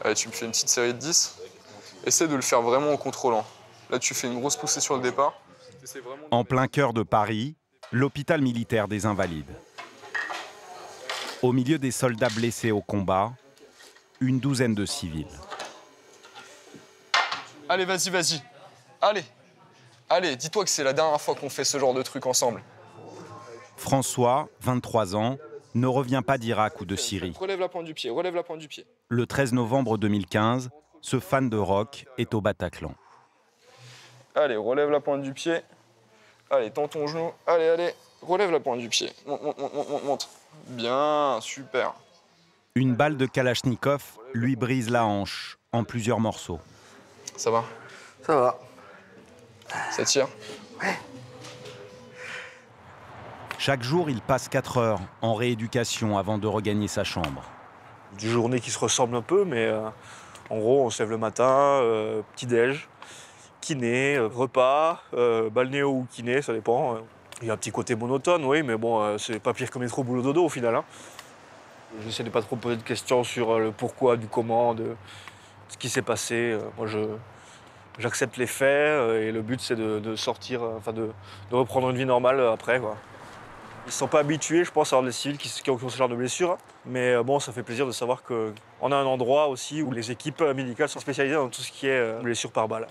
Allez, tu me fais une petite série de 10. Essaie de le faire vraiment en contrôlant. Là, tu fais une grosse poussée sur le départ. En plein cœur de Paris, l'hôpital militaire des Invalides. Au milieu des soldats blessés au combat, une douzaine de civils. Allez, vas-y, vas-y. Allez. Allez, dis-toi que c'est la dernière fois qu'on fait ce genre de truc ensemble. François, 23 ans, ne revient pas d'Irak ou de Syrie. Relève la pointe du pied, relève la pointe du pied. Le 13 novembre 2015, ce fan de rock est au Bataclan. Allez, relève la pointe du pied. Allez, tends ton genou. Allez, allez, relève la pointe du pied. Monte, monte, monte, monte, monte. Bien, super. Une balle de Kalachnikov lui brise la hanche en plusieurs morceaux. Ça va? Ça va. Ça tire? Ouais. Chaque jour, il passe 4 heures en rééducation avant de regagner sa chambre. Des journées qui se ressemblent un peu, mais en gros, on se lève le matin, petit-déj, kiné, repas, balnéo ou kiné, ça dépend. Il y a un petit côté monotone, oui, mais bon, c'est pas pire que métro boulot dodo au final. Hein. J'essaie de pas trop poser de questions sur le pourquoi, du comment, de ce qui s'est passé. Moi, j'accepte les faits et le but, c'est de sortir, enfin de reprendre une vie normale après, quoi. Ils ne sont pas habitués, je pense, à avoir des civils qui ont ce genre de blessures. Mais bon, ça fait plaisir de savoir qu'on a un endroit aussi où les équipes médicales sont spécialisées dans tout ce qui est blessures par balle.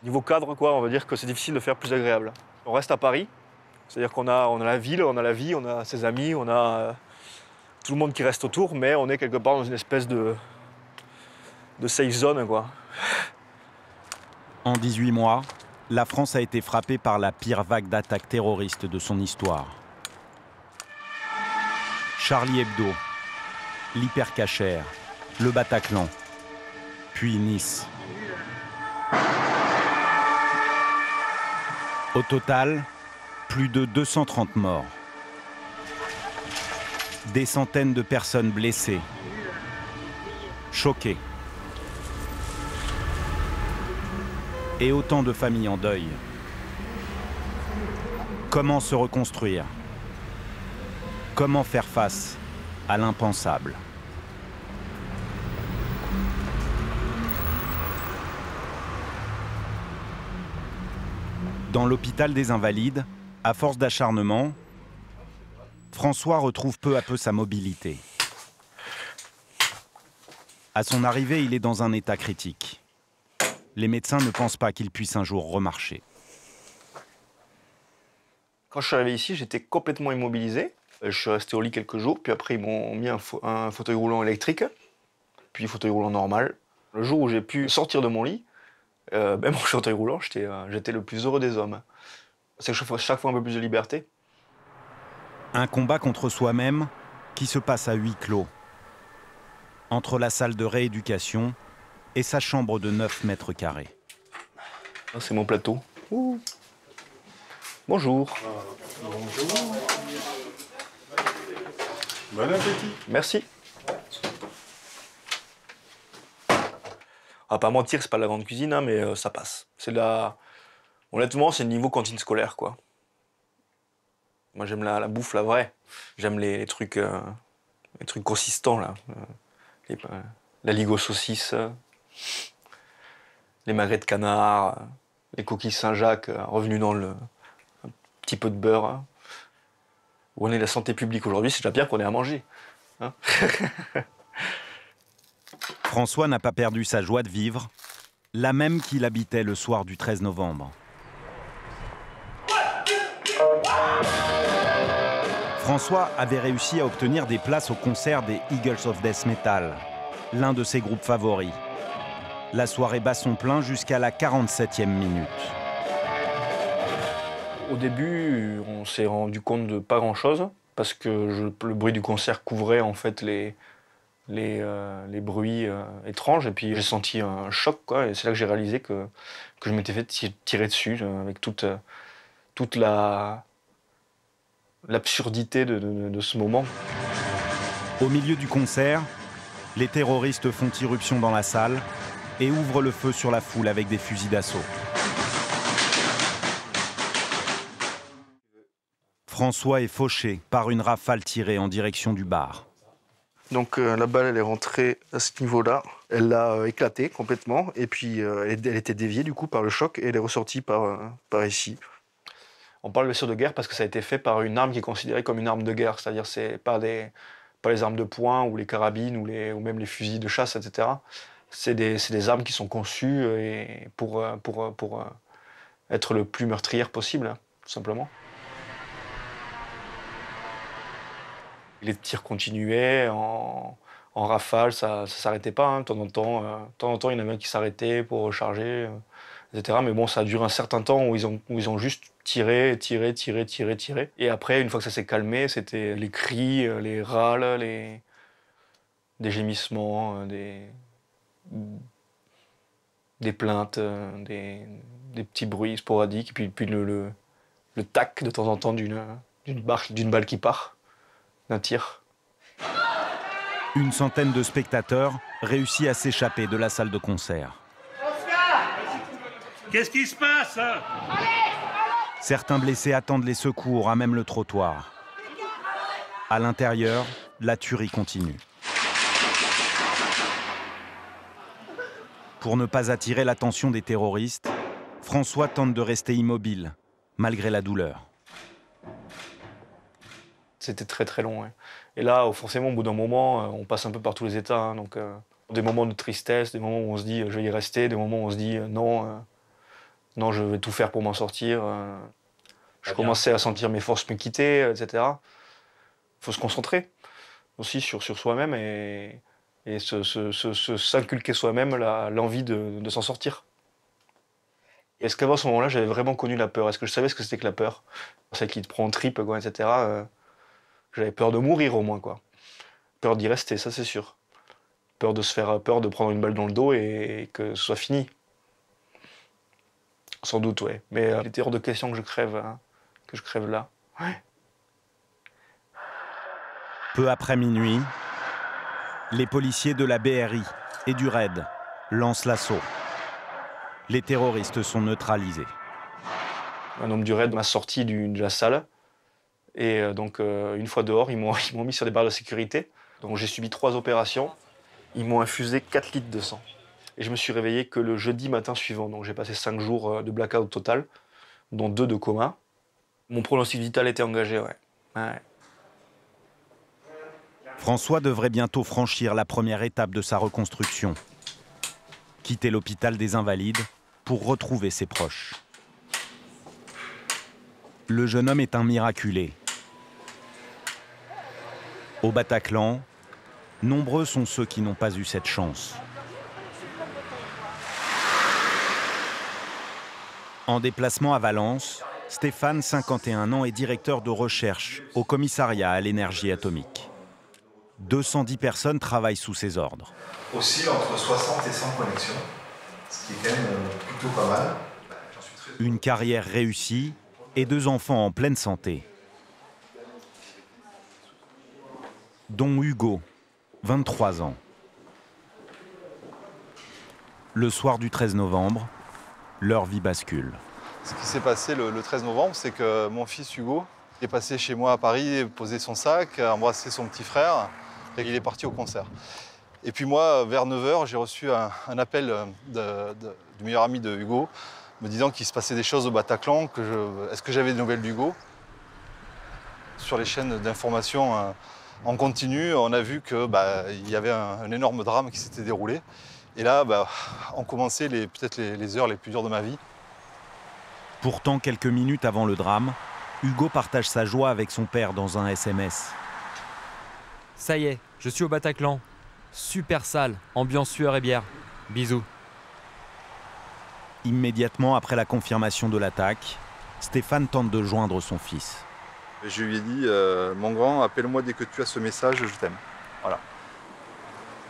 Niveau cadre, quoi, on va dire que c'est difficile de faire plus agréable. On reste à Paris, c'est-à-dire qu'on a la ville, on a la vie, on a ses amis, on a tout le monde qui reste autour, mais on est quelque part dans une espèce de safe zone, quoi. En 18 mois, la France a été frappée par la pire vague d'attaques terroristes de son histoire. Charlie Hebdo, l'Hypercacher, le Bataclan, puis Nice. Au total, plus de 230 morts. Des centaines de personnes blessées, choquées. Et autant de familles en deuil. Comment se reconstruire? Comment faire face à l'impensable? Dans l'hôpital des Invalides, à force d'acharnement, François retrouve peu à peu sa mobilité. À son arrivée, il est dans un état critique. Les médecins ne pensent pas qu'il puisse un jour remarcher. Quand je suis arrivé ici, j'étais complètement immobilisé. Je suis resté au lit quelques jours, puis après ils m'ont mis un fauteuil roulant électrique, puis fauteuil roulant normal. Le jour où j'ai pu sortir de mon lit, mon fauteuil roulant, j'étais le plus heureux des hommes. C'est chaque fois un peu plus de liberté. Un combat contre soi-même qui se passe à huis clos, entre la salle de rééducation et sa chambre de 9 mètres carrés. C'est mon plateau. Ouh. Bonjour. Bonjour. Bon appétit. Merci. On va pas mentir, c'est pas la grande cuisine, hein, mais ça passe. Honnêtement, c'est le niveau cantine scolaire, quoi. Moi, j'aime la bouffe, la vraie. J'aime les trucs consistants, là. La ligue aux saucisses, les magrets de canard, les coquilles Saint-Jacques revenus dans un petit peu de beurre. Où on est la santé publique aujourd'hui, c'est déjà bien qu'on ait à manger. Hein. François n'a pas perdu sa joie de vivre, la même qu'il habitait le soir du 13 novembre. François avait réussi à obtenir des places au concert des Eagles of Death Metal, l'un de ses groupes favoris. La soirée bat son plein jusqu'à la 47e minute. Au début, on s'est rendu compte de pas grand-chose, parce que le bruit du concert couvrait en fait les bruits étranges, et puis j'ai senti un choc, quoi, et c'est là que j'ai réalisé que je m'étais fait tirer dessus, avec toute l'absurdité de ce moment. Au milieu du concert, les terroristes font irruption dans la salle et ouvrent le feu sur la foule avec des fusils d'assaut. François est fauché par une rafale tirée en direction du bar. Donc la balle, elle est rentrée à ce niveau-là. Elle l'a éclatée complètement. Et puis elle était déviée du coup par le choc et elle est ressortie par ici. On parle de blessure de guerre parce que ça a été fait par une arme qui est considérée comme une arme de guerre. C'est-à-dire c'est pas les armes de poing ou les carabines ou même les fusils de chasse, etc. C'est des armes qui sont conçues pour être le plus meurtrière possible, hein, tout simplement. Les tirs continuaient en rafale, ça ne s'arrêtait pas. Hein, de temps en temps, il y en avait un qui s'arrêtait pour recharger, etc. Mais bon, ça a duré un certain temps où ils ont juste tiré. Et après, une fois que ça s'est calmé, c'était les cris, les râles, des gémissements, des plaintes, des petits bruits sporadiques, puis le tac de temps en temps d'une balle qui part. D'un tir. Une centaine de spectateurs réussit à s'échapper de la salle de concert. Qu'est-ce qui se passe? Certains blessés attendent les secours à même le trottoir. À l'intérieur, la tuerie continue. Pour ne pas attirer l'attention des terroristes, François tente de rester immobile, malgré la douleur. C'était très très long. Ouais. Et là, forcément, au bout d'un moment, on passe un peu par tous les états. Hein, donc, des moments de tristesse, des moments où on se dit je vais y rester, des moments où on se dit non, je vais tout faire pour m'en sortir. Je commençais à sentir mes forces me quitter, etc. Il faut se concentrer aussi sur soi-même et s'inculquer soi-même l'envie de s'en sortir. Est-ce qu'avant ce moment-là, j'avais vraiment connu la peur? Est-ce que je savais ce que c'était que la peur? C'est qu'il te prend en tripe, quoi, etc. J'avais peur de mourir au moins, quoi. Peur d'y rester, ça c'est sûr. Peur de prendre une balle dans le dos et que ce soit fini. Sans doute, ouais. Mais il était hors de question que je crève là. Ouais. Peu après minuit, les policiers de la BRI et du RAID lancent l'assaut. Les terroristes sont neutralisés. Un homme du RAID m'a sorti de la salle. Et donc, une fois dehors, ils m'ont mis sur des barres de sécurité. Donc, j'ai subi 3 opérations. Ils m'ont infusé 4 litres de sang. Et je me suis réveillé que le jeudi matin suivant. Donc, j'ai passé 5 jours de blackout total, dont 2 de coma. Mon pronostic vital était engagé, ouais. François devrait bientôt franchir la première étape de sa reconstruction. Quitter l'hôpital des Invalides pour retrouver ses proches. Le jeune homme est un miraculé. Au Bataclan, nombreux sont ceux qui n'ont pas eu cette chance. En déplacement à Valence, Stéphane, 51 ans, est directeur de recherche au commissariat à l'énergie atomique. 210 personnes travaillent sous ses ordres. Oscille entre 60 et 100 connexions, ce qui est quand même plutôt pas mal. Une carrière réussie et 2 enfants en pleine santé. Dont Hugo, 23 ans. Le soir du 13 novembre, leur vie bascule. Ce qui s'est passé le 13 novembre, c'est que mon fils Hugo est passé chez moi à Paris, poser son sac, embrasser son petit frère, et il est parti au concert. Et puis moi, vers 9h, j'ai reçu un appel du meilleur ami de Hugo, me disant qu'il se passait des choses au Bataclan, est-ce que j'avais des nouvelles d'Hugo? Sur les chaînes d'information en continu, on a vu qu'il y avait un énorme drame qui s'était déroulé. Et là, ont commencé peut-être les heures les plus dures de ma vie. Pourtant, quelques minutes avant le drame, Hugo partage sa joie avec son père dans un SMS. Ça y est, je suis au Bataclan. Super salle, ambiance sueur et bière. Bisous. Immédiatement après la confirmation de l'attaque, Stéphane tente de joindre son fils. Je lui ai dit, mon grand, appelle-moi dès que tu as ce message, je t'aime. Voilà.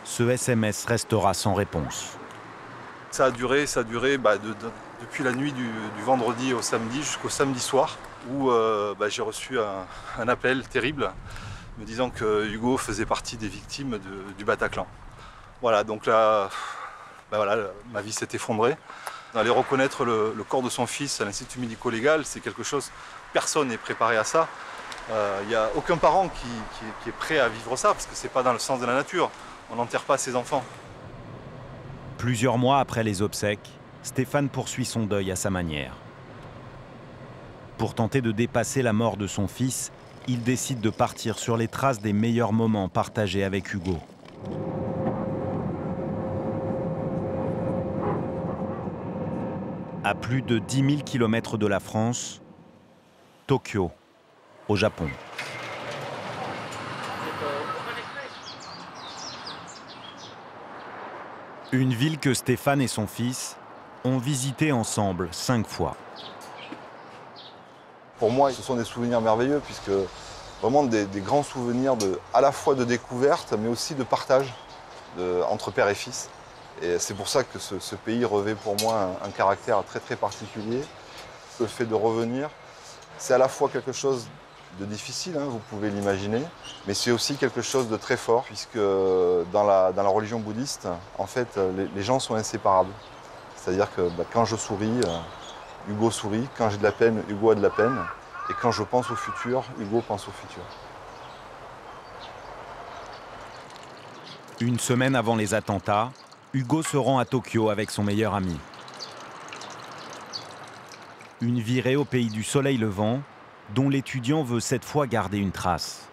Ce SMS restera sans réponse. Ça a duré depuis la nuit du vendredi au samedi jusqu'au samedi soir, où j'ai reçu un appel terrible me disant que Hugo faisait partie des victimes du Bataclan. Voilà, donc là, ma vie s'est effondrée. Aller reconnaître le corps de son fils à l'Institut médico-légal, c'est quelque chose, personne n'est préparé à ça. Il n'y a aucun parent qui est prêt à vivre ça, parce que c'est pas dans le sens de la nature. On n'enterre pas ses enfants. Plusieurs mois après les obsèques, Stéphane poursuit son deuil à sa manière. Pour tenter de dépasser la mort de son fils, il décide de partir sur les traces des meilleurs moments partagés avec Hugo. À plus de 10 000 km de la France, Tokyo, au Japon. Une ville que Stéphane et son fils ont visité ensemble 5 fois. Pour moi, ce sont des souvenirs merveilleux, puisque vraiment des grands souvenirs à la fois de découverte, mais aussi de partage entre père et fils. Et c'est pour ça que ce pays revêt pour moi un caractère très très particulier. Le fait de revenir, c'est à la fois quelque chose de difficile, hein, vous pouvez l'imaginer, mais c'est aussi quelque chose de très fort, puisque dans la religion bouddhiste, en fait, les gens sont inséparables. C'est-à-dire que quand je souris, Hugo sourit, quand j'ai de la peine, Hugo a de la peine, et quand je pense au futur, Hugo pense au futur. Une semaine avant les attentats, Hugo se rend à Tokyo avec son meilleur ami. Une virée au pays du soleil levant, dont l'étudiant veut cette fois garder une trace.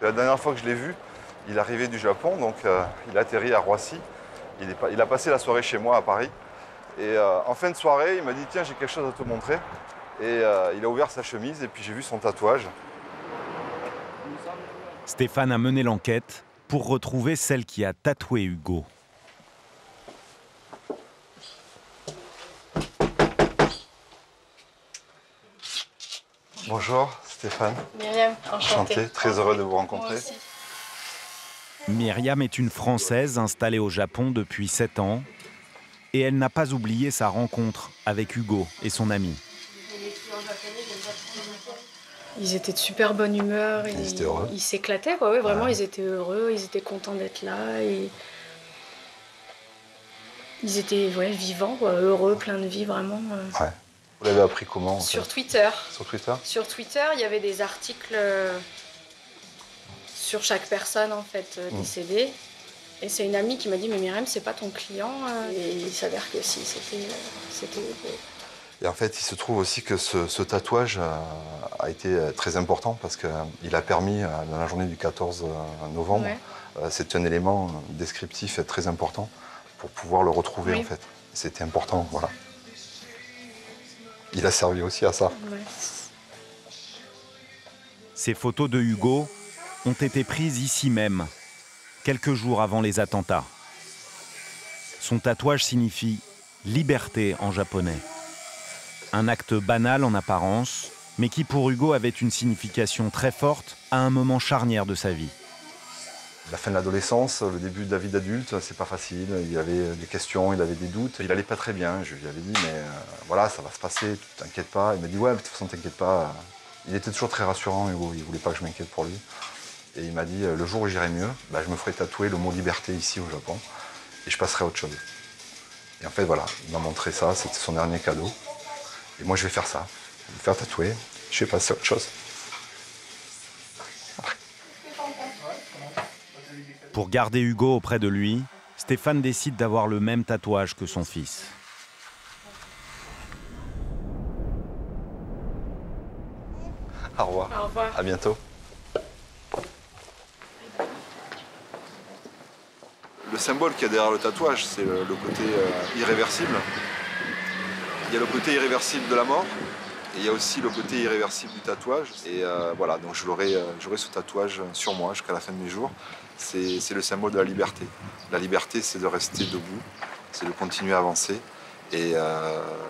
La dernière fois que je l'ai vu, il arrivait du Japon, donc il a atterri à Roissy. Il a passé la soirée chez moi à Paris. Et en fin de soirée, il m'a dit « Tiens, j'ai quelque chose à te montrer ». Et il a ouvert sa chemise et puis j'ai vu son tatouage. Stéphane a mené l'enquête pour retrouver celle qui a tatoué Hugo. Bonjour Stéphane. Myriam, enchantée. Très heureux de vous rencontrer. Myriam est une Française installée au Japon depuis 7 ans et elle n'a pas oublié sa rencontre avec Hugo et son ami. Ils étaient de super bonne humeur, Ils étaient heureux. Ils s'éclataient, quoi. Ouais, vraiment, ils étaient heureux, ils étaient contents d'être là. Ils étaient vivants, quoi, heureux, pleins de vie, vraiment. Ouais. Vous l'avez appris comment en fait? Sur Twitter. Sur Twitter? Sur Twitter, il y avait des articles sur chaque personne en fait décédée. Et c'est une amie qui m'a dit mais Myriam, c'est pas ton client. Et il s'avère que si, c'était Hugo. Et en fait, il se trouve aussi que ce tatouage a été très important parce qu'il a permis, dans la journée du 14 novembre, c'est un élément descriptif très important pour pouvoir le retrouver en fait. C'était important, voilà. Il a servi aussi à ça. Ouais. Ces photos de Hugo ont été prises ici même, quelques jours avant les attentats. Son tatouage signifie « liberté » en japonais. Un acte banal en apparence, mais qui pour Hugo avait une signification très forte à un moment charnière de sa vie. La fin de l'adolescence, le début de la vie d'adulte, c'est pas facile. Il avait des questions, il avait des doutes. Il allait pas très bien. Je lui avais dit, mais voilà, ça va se passer, t'inquiète pas. Il m'a dit, ouais, de toute façon, t'inquiète pas. Il était toujours très rassurant, Hugo. Il voulait pas que je m'inquiète pour lui. Et il m'a dit, le jour où j'irai mieux, je me ferai tatouer le mot liberté ici au Japon. Et je passerai à autre chose. Et en fait, voilà, il m'a montré ça. C'était son dernier cadeau. Et moi, je vais faire ça. Je vais me faire tatouer. Je vais passer à autre chose. Pour garder Hugo auprès de lui, Stéphane décide d'avoir le même tatouage que son fils. Au revoir. Au revoir. À bientôt. Le symbole qu'il y a derrière le tatouage, c'est le côté irréversible. Il y a le côté irréversible de la mort, et il y a aussi le côté irréversible du tatouage. Et voilà, donc j'aurai ce tatouage sur moi jusqu'à la fin de mes jours. C'est le symbole de la liberté. La liberté, c'est de rester debout, c'est de continuer à avancer. Et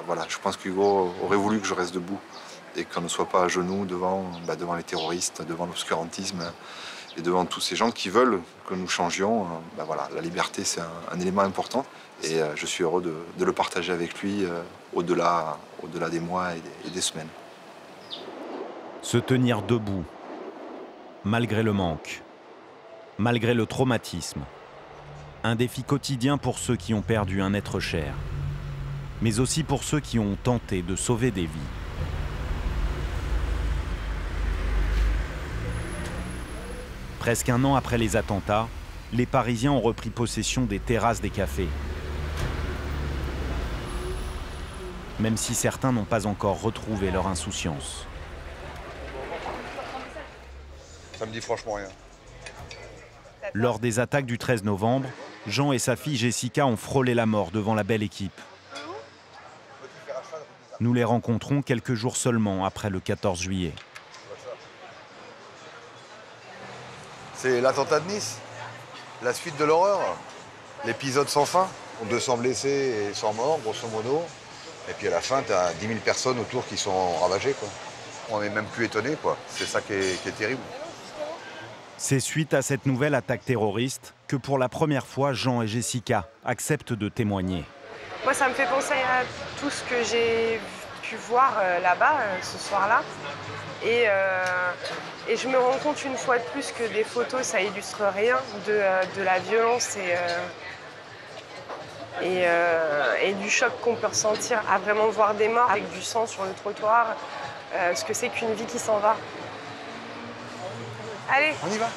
voilà, je pense qu'Hugo aurait voulu que je reste debout et qu'on ne soit pas à genoux devant les terroristes, devant l'obscurantisme et devant tous ces gens qui veulent que nous changions. Voilà, la liberté, c'est un élément important et je suis heureux de le partager avec lui au-delà des mois et des semaines. Se tenir debout, malgré le manque, malgré le traumatisme. Un défi quotidien pour ceux qui ont perdu un être cher, mais aussi pour ceux qui ont tenté de sauver des vies. Presque un an après les attentats, les Parisiens ont repris possession des terrasses des cafés. Même si certains n'ont pas encore retrouvé leur insouciance. Ça me dit franchement rien. Lors des attaques du 13 novembre, Jean et sa fille Jessica ont frôlé la mort devant la Belle Équipe. Nous les rencontrons quelques jours seulement après le 14 juillet. C'est l'attentat de Nice, la suite de l'horreur, l'épisode sans fin. 200 blessés et 100 morts, grosso modo. Et puis à la fin, tu as 10 000 personnes autour qui sont ravagées, quoi. On n'est même plus étonné, quoi. C'est ça qui est terrible. C'est suite à cette nouvelle attaque terroriste que pour la première fois, Jean et Jessica acceptent de témoigner. Moi, ça me fait penser à tout ce que j'ai pu voir là-bas, ce soir-là. Et je me rends compte une fois de plus que des photos, ça illustre rien de la violence et du choc qu'on peut ressentir à vraiment voir des morts avec du sang sur le trottoir, ce que c'est qu'une vie qui s'en va. Allez, on y va.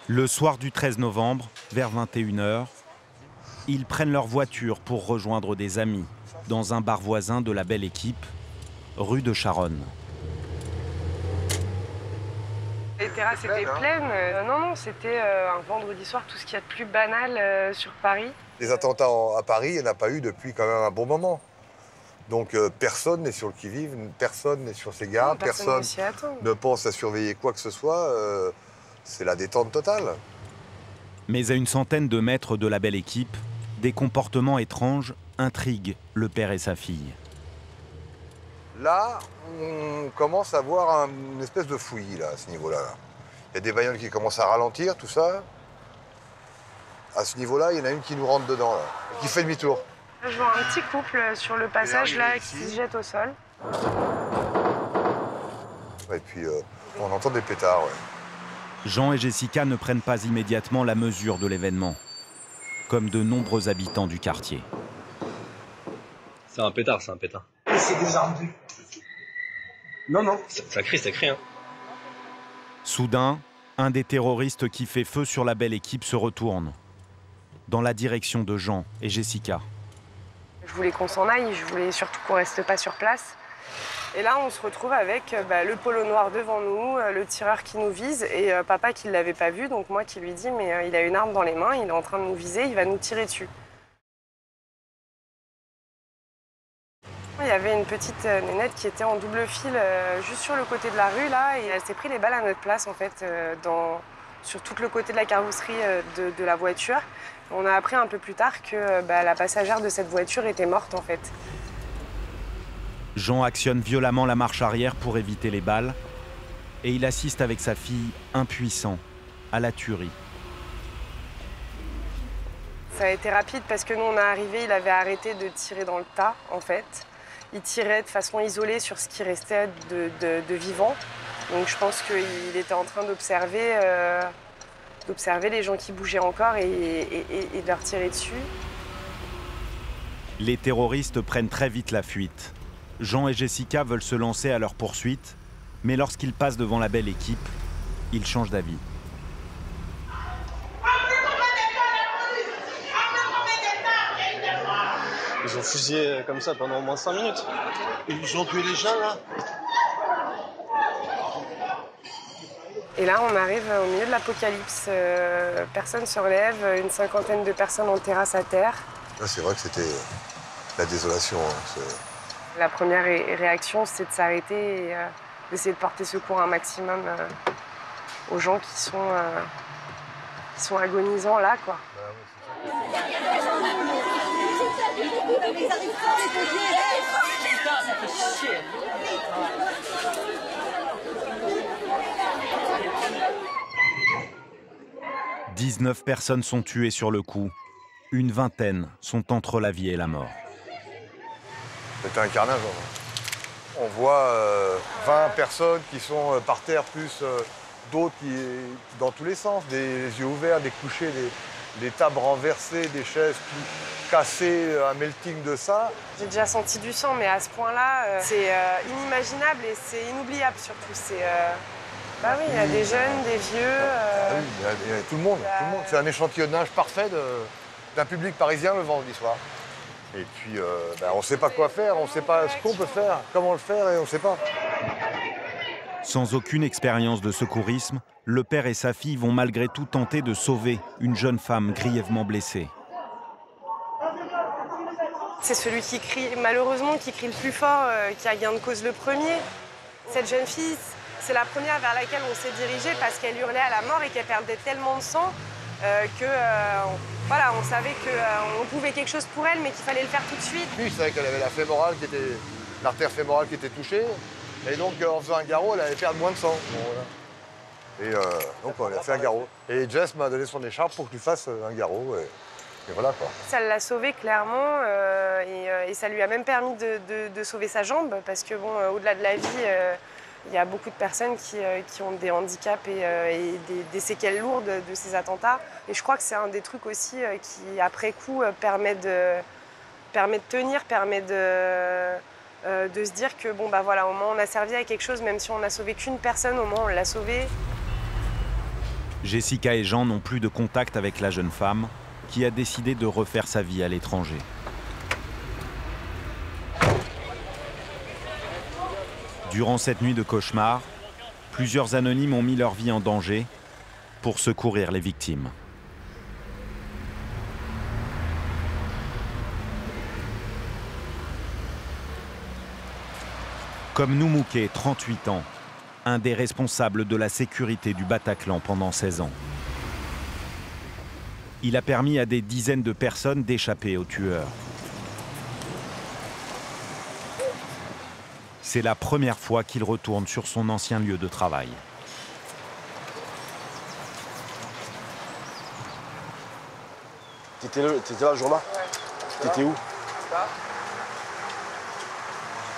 Le soir du 13 novembre, vers 21 h, ils prennent leur voiture pour rejoindre des amis dans un bar voisin de la Belle Équipe, rue de Charonne. Les terrasses étaient pleines. Non, c'était un vendredi soir, tout ce qu'il y a de plus banal sur Paris. Les attentats à Paris, il n'y en a pas eu depuis quand même un bon moment. Donc personne n'est sur le qui-vive, personne n'est sur ses gardes, personne ne pense à surveiller quoi que ce soit. C'est la détente totale. Mais à une centaine de mètres de la Belle Équipe, des comportements étranges intriguent le père et sa fille. Là, on commence à voir une espèce de fouillis là, à ce niveau-là. Il y a des bagnoles qui commencent à ralentir, tout ça. À ce niveau-là, il y en a une qui nous rentre dedans, là, qui fait demi-tour. Je vois un petit couple sur le passage là qui se jette au sol. Et puis on entend des pétards. Ouais. Jean et Jessica ne prennent pas immédiatement la mesure de l'événement, comme de nombreux habitants du quartier. C'est un pétard, c'est un pétard. C'est des armes. Non. Ça crie, hein. Soudain, un des terroristes qui fait feu sur la Belle Équipe se retourne, dans la direction de Jean et Jessica. Je voulais qu'on s'en aille, je voulais surtout qu'on reste pas sur place. Et là, on se retrouve avec le polo noir devant nous, le tireur qui nous vise et papa qui ne l'avait pas vu, donc moi qui lui dis mais il a une arme dans les mains, il est en train de nous viser, il va nous tirer dessus. Il y avait une petite nénette qui était en double fil juste sur le côté de la rue là et elle s'est pris les balles à notre place en fait sur tout le côté de la carrosserie de la voiture. On a appris un peu plus tard que la passagère de cette voiture était morte en fait. Jean actionne violemment la marche arrière pour éviter les balles et il assiste avec sa fille, impuissant, à la tuerie. Ça a été rapide parce que nous on est arrivés, il avait arrêté de tirer dans le tas en fait. Il tirait de façon isolée sur ce qui restait de vivant. Donc je pense qu'il était en train d'observer les gens qui bougeaient encore et de leur tirer dessus. Les terroristes prennent très vite la fuite. Jean et Jessica veulent se lancer à leur poursuite, mais lorsqu'ils passent devant la Belle Équipe, ils changent d'avis. Ils ont fusillé comme ça pendant au moins 5 minutes. Ils ont tué les gens là. Et là, on arrive au milieu de l'apocalypse. Personne ne se relève, une cinquantaine de personnes en terrasse à terre. Là, c'est vrai que c'était la désolation. Hein. La première réaction, c'est de s'arrêter et d'essayer de porter secours un maximum aux gens qui sont agonisants là, quoi. « 19 personnes sont tuées sur le coup. Une vingtaine sont entre la vie et la mort. C'était un carnage. On voit 20 personnes qui sont par terre, plus d'autres qui dans tous les sens, des yeux ouverts, des couchés, des tables renversées, des chaises cassées, un melting de ça. J'ai déjà senti du sang, mais à ce point-là, c'est inimaginable et c'est inoubliable surtout. Bah oui, il y a des jeunes, des vieux. Ah oui, il y a tout le monde. Tout le monde. C'est un échantillonnage parfait d'un public parisien le vendredi soir. Et puis, on ne sait pas quoi faire, on ne sait pas ce qu'on peut faire, comment le faire, et on ne sait pas. Sans aucune expérience de secourisme, le père et sa fille vont malgré tout tenter de sauver une jeune femme grièvement blessée. C'est celui qui crie, malheureusement, qui crie le plus fort, qui a gain de cause le premier. Cette jeune fille, c'est la première vers laquelle on s'est dirigé parce qu'elle hurlait à la mort et qu'elle perdait tellement de sang on savait qu'on pouvait quelque chose pour elle, mais qu'il fallait le faire tout de suite. Puis, c'est vrai qu'elle avait l'artère fémorale qui était touchée. Et donc, en faisant un garrot, elle allait perdre moins de sang. Bon, voilà. Et donc, on a fait un garrot. Et Jess m'a donné son écharpe pour que je lui fasse un garrot. Et voilà, quoi. Ça l'a sauvée, clairement. Et ça lui a même permis de sauver sa jambe. Parce que, au-delà de la vie, il y a beaucoup de personnes qui ont des handicaps et des séquelles lourdes de ces attentats. Et je crois que c'est un des trucs aussi qui, après coup, permet de tenir, permet de se dire que, au moins, on a servi à quelque chose, même si on n'a sauvé qu'une personne, au moins, on l'a sauvée. Jessica et Jean n'ont plus de contact avec la jeune femme qui a décidé de refaire sa vie à l'étranger. Durant cette nuit de cauchemar, plusieurs anonymes ont mis leur vie en danger pour secourir les victimes. Comme Noumouké, 38 ans, un des responsables de la sécurité du Bataclan pendant 16 ans. Il a permis à des dizaines de personnes d'échapper aux tueurs. C'est la première fois qu'il retourne sur son ancien lieu de travail. T'étais là le jour-là? T'étais où?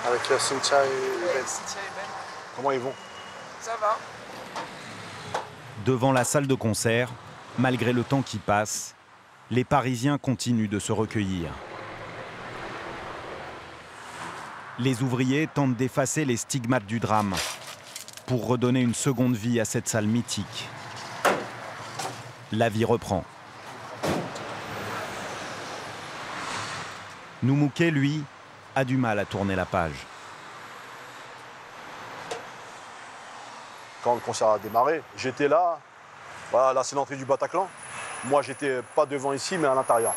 Avec Cynthia et Ben. Comment ils vont? Ça va. Devant la salle de concert, malgré le temps qui passe, les Parisiens continuent de se recueillir. Les ouvriers tentent d'effacer les stigmates du drame pour redonner une seconde vie à cette salle mythique. La vie reprend. Noumouké, lui, a du mal à tourner la page. Quand le concert a démarré, j'étais là. Voilà, là c'est l'entrée du Bataclan. Moi j'étais pas devant ici, mais à l'intérieur.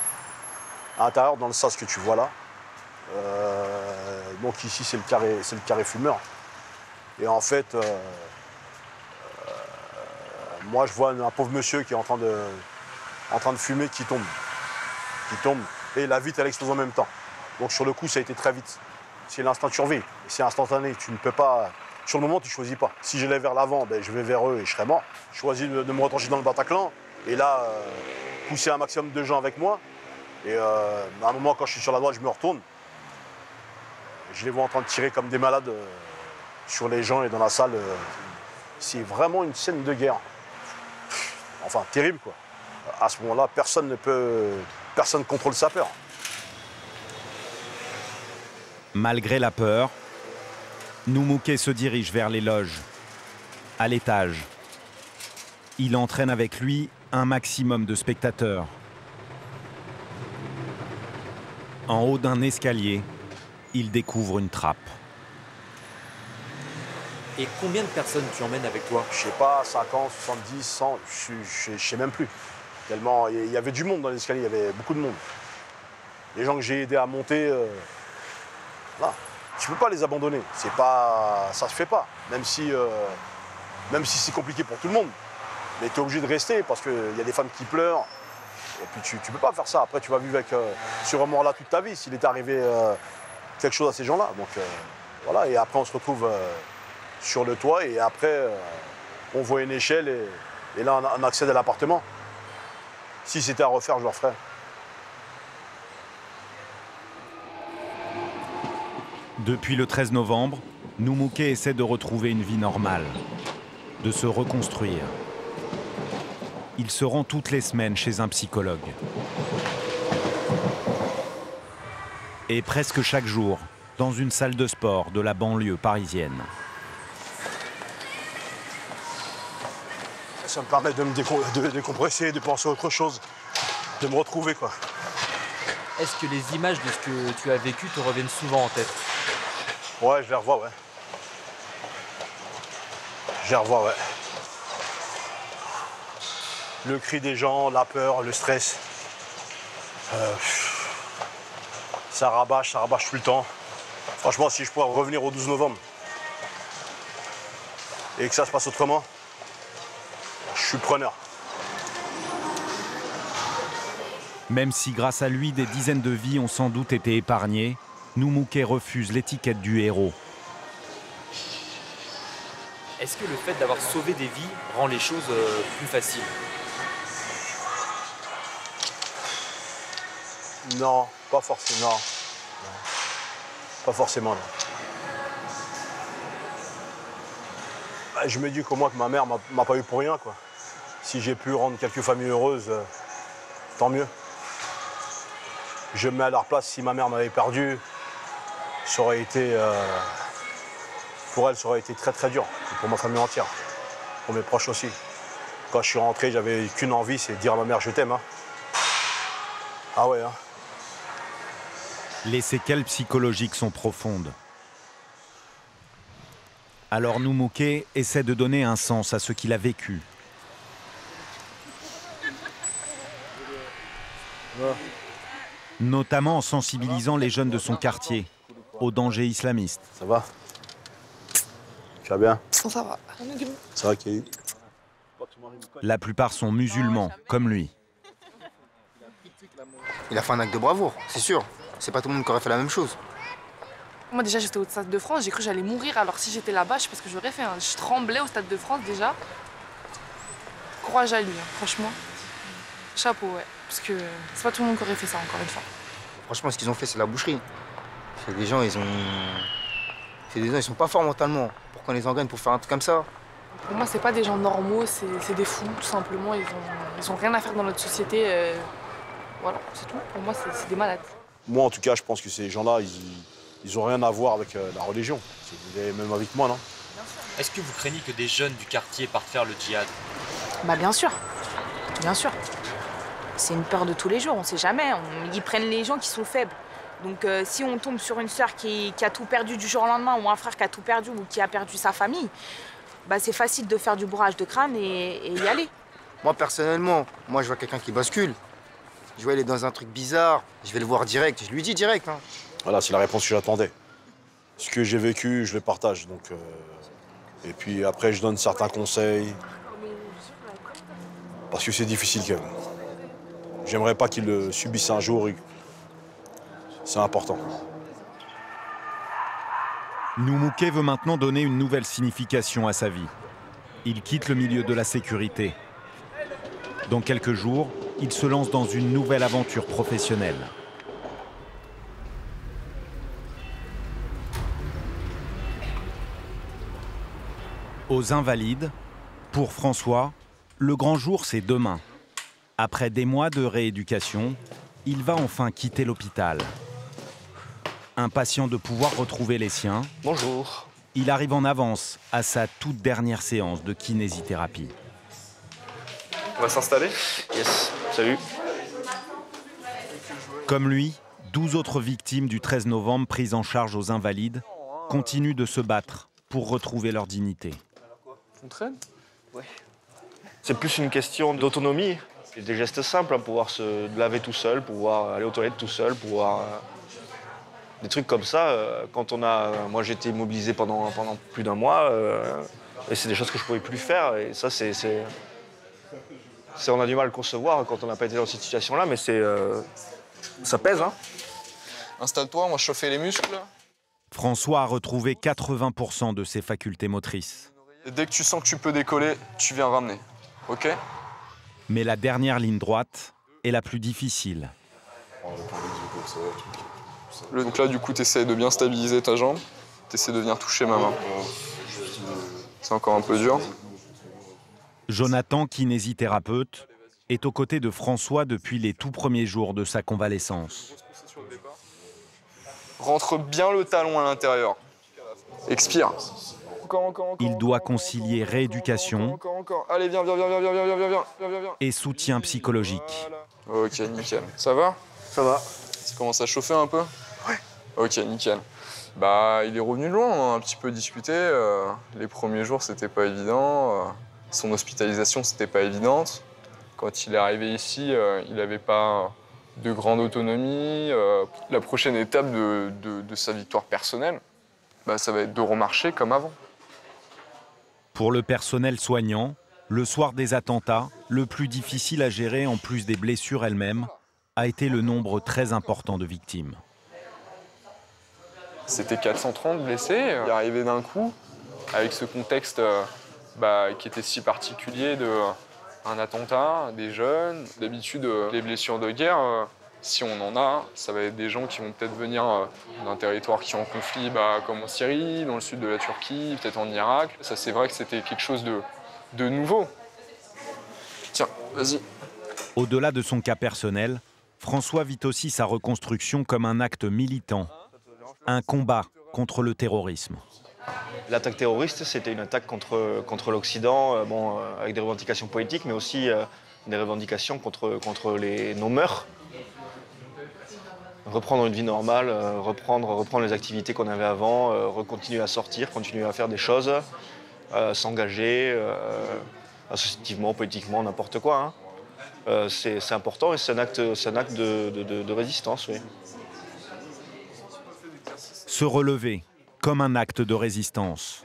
À l'intérieur, dans le sas que tu vois là. Donc ici c'est le carré fumeur. Et en fait, moi je vois un pauvre monsieur qui est en train de fumer, qui tombe. Et la vitre elle explose en même temps. Donc sur le coup ça a été très vite. C'est l'instinct de survie, c'est instantané. Tu ne peux pas. Sur le moment tu ne choisis pas. Si j'allais vers l'avant, je vais vers eux et je serais mort. Je choisis de me retrancher dans le Bataclan et là pousser un maximum de gens avec moi. Et à un moment quand je suis sur la droite, je me retourne. Je les vois en train de tirer comme des malades sur les gens et dans la salle. C'est vraiment une scène de guerre. Enfin, terrible, quoi. À ce moment-là, personne ne contrôle sa peur. Malgré la peur, Noumouké se dirige vers les loges, à l'étage. Il entraîne avec lui un maximum de spectateurs. En haut d'un escalier, il découvre une trappe. Et combien de personnes tu emmènes avec toi? Je sais pas, 50, 70, 100, je sais même plus. Tellement, il y avait du monde dans l'escalier, il y avait beaucoup de monde. Les gens que j'ai aidés à monter, là, tu peux pas les abandonner. C'est pas, ça se fait pas, même si c'est compliqué pour tout le monde. Mais tu es obligé de rester parce qu'il y a des femmes qui pleurent. Et puis tu peux pas faire ça. Après, tu vas vivre avec ce remords-là toute ta vie s'il est arrivé quelque chose à ces gens-là. Donc voilà, et après on se retrouve sur le toit et après on voit une échelle et là on accède à l'appartement. Si c'était à refaire, je le referais. Depuis le 13 novembre, Noumouké essaie de retrouver une vie normale, de se reconstruire. Il se rend toutes les semaines chez un psychologue. Et presque chaque jour, dans une salle de sport de la banlieue parisienne. Ça me permet de me décompresser, de penser à autre chose, de me retrouver, quoi. Est-ce que les images de ce que tu as vécu te reviennent souvent en tête? Ouais, je les revois, ouais. Je les revois, ouais. Le cri des gens, la peur, le stress. Ça rabâche tout le temps. Franchement, si je pouvais revenir au 12 novembre et que ça se passe autrement, je suis preneur. Même si grâce à lui, des dizaines de vies ont sans doute été épargnées, Noumouké refuse l'étiquette du héros. Est-ce que le fait d'avoir sauvé des vies rend les choses plus faciles? Non, pas forcément. Non. Pas forcément, non. Je me dis qu'au moins que ma mère m'a pas eu pour rien, quoi. Si j'ai pu rendre quelques familles heureuses, tant mieux. Je me mets à leur place, si ma mère m'avait perdu, ça aurait été... pour elle, ça aurait été très très dur. Pour ma famille entière. Pour mes proches aussi. Quand je suis rentré, j'avais qu'une envie, c'est de dire à ma mère « je t'aime ». Hein. Ah ouais, hein. Les séquelles psychologiques sont profondes. Alors Noumouké essaie de donner un sens à ce qu'il a vécu. Notamment en sensibilisant les jeunes de son quartier aux dangers islamistes. Ça va? Tu vas bien? Ça va. Ça va, Kelly? La plupart sont musulmans, comme lui. Il a fait un acte de bravoure, c'est sûr. C'est pas tout le monde qui aurait fait la même chose. Moi déjà j'étais au Stade de France, j'ai cru que j'allais mourir, alors si j'étais là-bas, je sais pas ce que j'aurais fait. Hein. Je tremblais au Stade de France déjà. Courage à lui, hein, franchement. Chapeau, ouais. Parce que c'est pas tout le monde qui aurait fait ça, encore une fois. Franchement, ce qu'ils ont fait, c'est la boucherie. C'est des gens, ils sont pas forts mentalement. Pour qu'on les engaine pour faire un truc comme ça. Pour moi, c'est pas des gens normaux, c'est des fous, tout simplement. Ils ont rien à faire dans notre société. Voilà, c'est tout. Pour moi, c'est des malades. Moi, en tout cas, je pense que ces gens-là, ils ont rien à voir avec la religion. Vous avez même avec moi, non? Est-ce que vous craignez que des jeunes du quartier partent faire le djihad? Bah bien sûr. Bien sûr. C'est une peur de tous les jours, on sait jamais. Ils prennent les gens qui sont faibles. Donc si on tombe sur une sœur qui a tout perdu du jour au lendemain, ou un frère qui a tout perdu, ou qui a perdu sa famille, bah c'est facile de faire du bourrage de crâne et y aller. Moi, personnellement, je vois quelqu'un qui bascule. Je vois il est dans un truc bizarre, je vais le voir direct, je lui dis direct. Hein. Voilà, c'est la réponse que j'attendais. Ce que j'ai vécu, je le partage. Donc, et puis après, je donne certains conseils. Parce que c'est difficile quand même. J'aimerais pas qu'il le subisse un jour. C'est important. Noumouké veut maintenant donner une nouvelle signification à sa vie. Il quitte le milieu de la sécurité. Dans quelques jours, il se lance dans une nouvelle aventure professionnelle. Aux Invalides, pour François, le grand jour, c'est demain. Après des mois de rééducation, il va enfin quitter l'hôpital. Impatient de pouvoir retrouver les siens, bonjour. Il arrive en avance à sa toute dernière séance de kinésithérapie. On va s'installer? Yes, salut. Comme lui, 12 autres victimes du 13 novembre prises en charge aux Invalides continuent de se battre pour retrouver leur dignité. On traîne? Ouais. C'est plus une question d'autonomie. Des gestes simples, hein, pouvoir se laver tout seul, pouvoir aller aux toilettes tout seul, pouvoir... des trucs comme ça, quand on a... Moi, j'ai été immobilisé pendant plus d'un mois, et c'est des choses que je ne pouvais plus faire, et ça, on a du mal à le concevoir quand on n'a pas été dans cette situation-là, mais ça pèse. Hein. Installe-toi, on va chauffer les muscles. François a retrouvé 80% de ses facultés motrices. Et dès que tu sens que tu peux décoller, tu viens ramener, ok? Mais la dernière ligne droite est la plus difficile. Donc là, du coup, tu essaies de bien stabiliser ta jambe, tu essaies de venir toucher ma main. C'est encore un peu dur. Jonathan, kinésithérapeute, est aux côtés de François depuis les tout premiers jours de sa convalescence. Rentre bien le talon à l'intérieur. Expire. Il doit concilier rééducation Allez, viens. et soutien psychologique. Ok, nickel. Ça va? Ça va. Ça commence à chauffer un peu? Ouais. Ok, nickel. Bah, il est revenu de loin, on a un petit peu discuté. Les premiers jours, c'était pas évident. Son hospitalisation, c'était pas évidente. Quand il est arrivé ici, il n'avait pas de grande autonomie. La prochaine étape de sa victoire personnelle, bah, ça va être de remarcher comme avant. Pour le personnel soignant, le soir des attentats, le plus difficile à gérer, en plus des blessures elles-mêmes, a été le nombre très important de victimes. C'était 430 blessés. Il est arrivé d'un coup, avec ce contexte qui était si particulier d'un attentat, des jeunes. D'habitude, les blessures de guerre, si on en a, ça va être des gens qui vont peut-être venir d'un territoire qui est en conflit, comme en Syrie, dans le sud de la Turquie, peut-être en Irak. Ça, c'est vrai que c'était quelque chose de nouveau. Tiens, vas-y. Au-delà de son cas personnel, François vit aussi sa reconstruction comme un acte militant, un combat contre le terrorisme. L'attaque terroriste, c'était une attaque contre l'Occident, avec des revendications politiques, mais aussi des revendications contre nos mœurs. Reprendre une vie normale, reprendre les activités qu'on avait avant, continuer à sortir, continuer à faire des choses, s'engager associativement, politiquement, n'importe quoi. C'est important et c'est un acte de résistance, oui. Se relever comme un acte de résistance.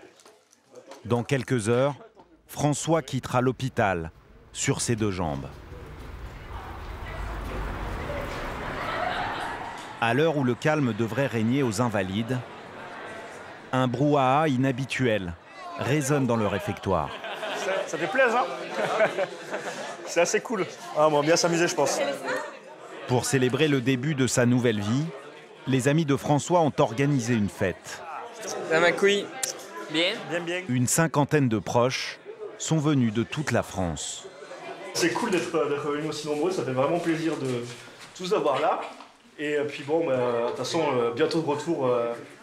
Dans quelques heures, François quittera l'hôpital sur ses deux jambes. À l'heure où le calme devrait régner aux Invalides, un brouhaha inhabituel résonne dans le réfectoire. Ça fait plaisir, hein? C'est assez cool. On va bien s'amuser, je pense. Pour célébrer le début de sa nouvelle vie, les amis de François ont organisé une fête. Ça ma couille. Bien. Une cinquantaine de proches sont venus de toute la France. C'est cool d'être venus aussi nombreux, ça fait vraiment plaisir de tous avoir là. Et puis bon, de toute façon, bientôt de retour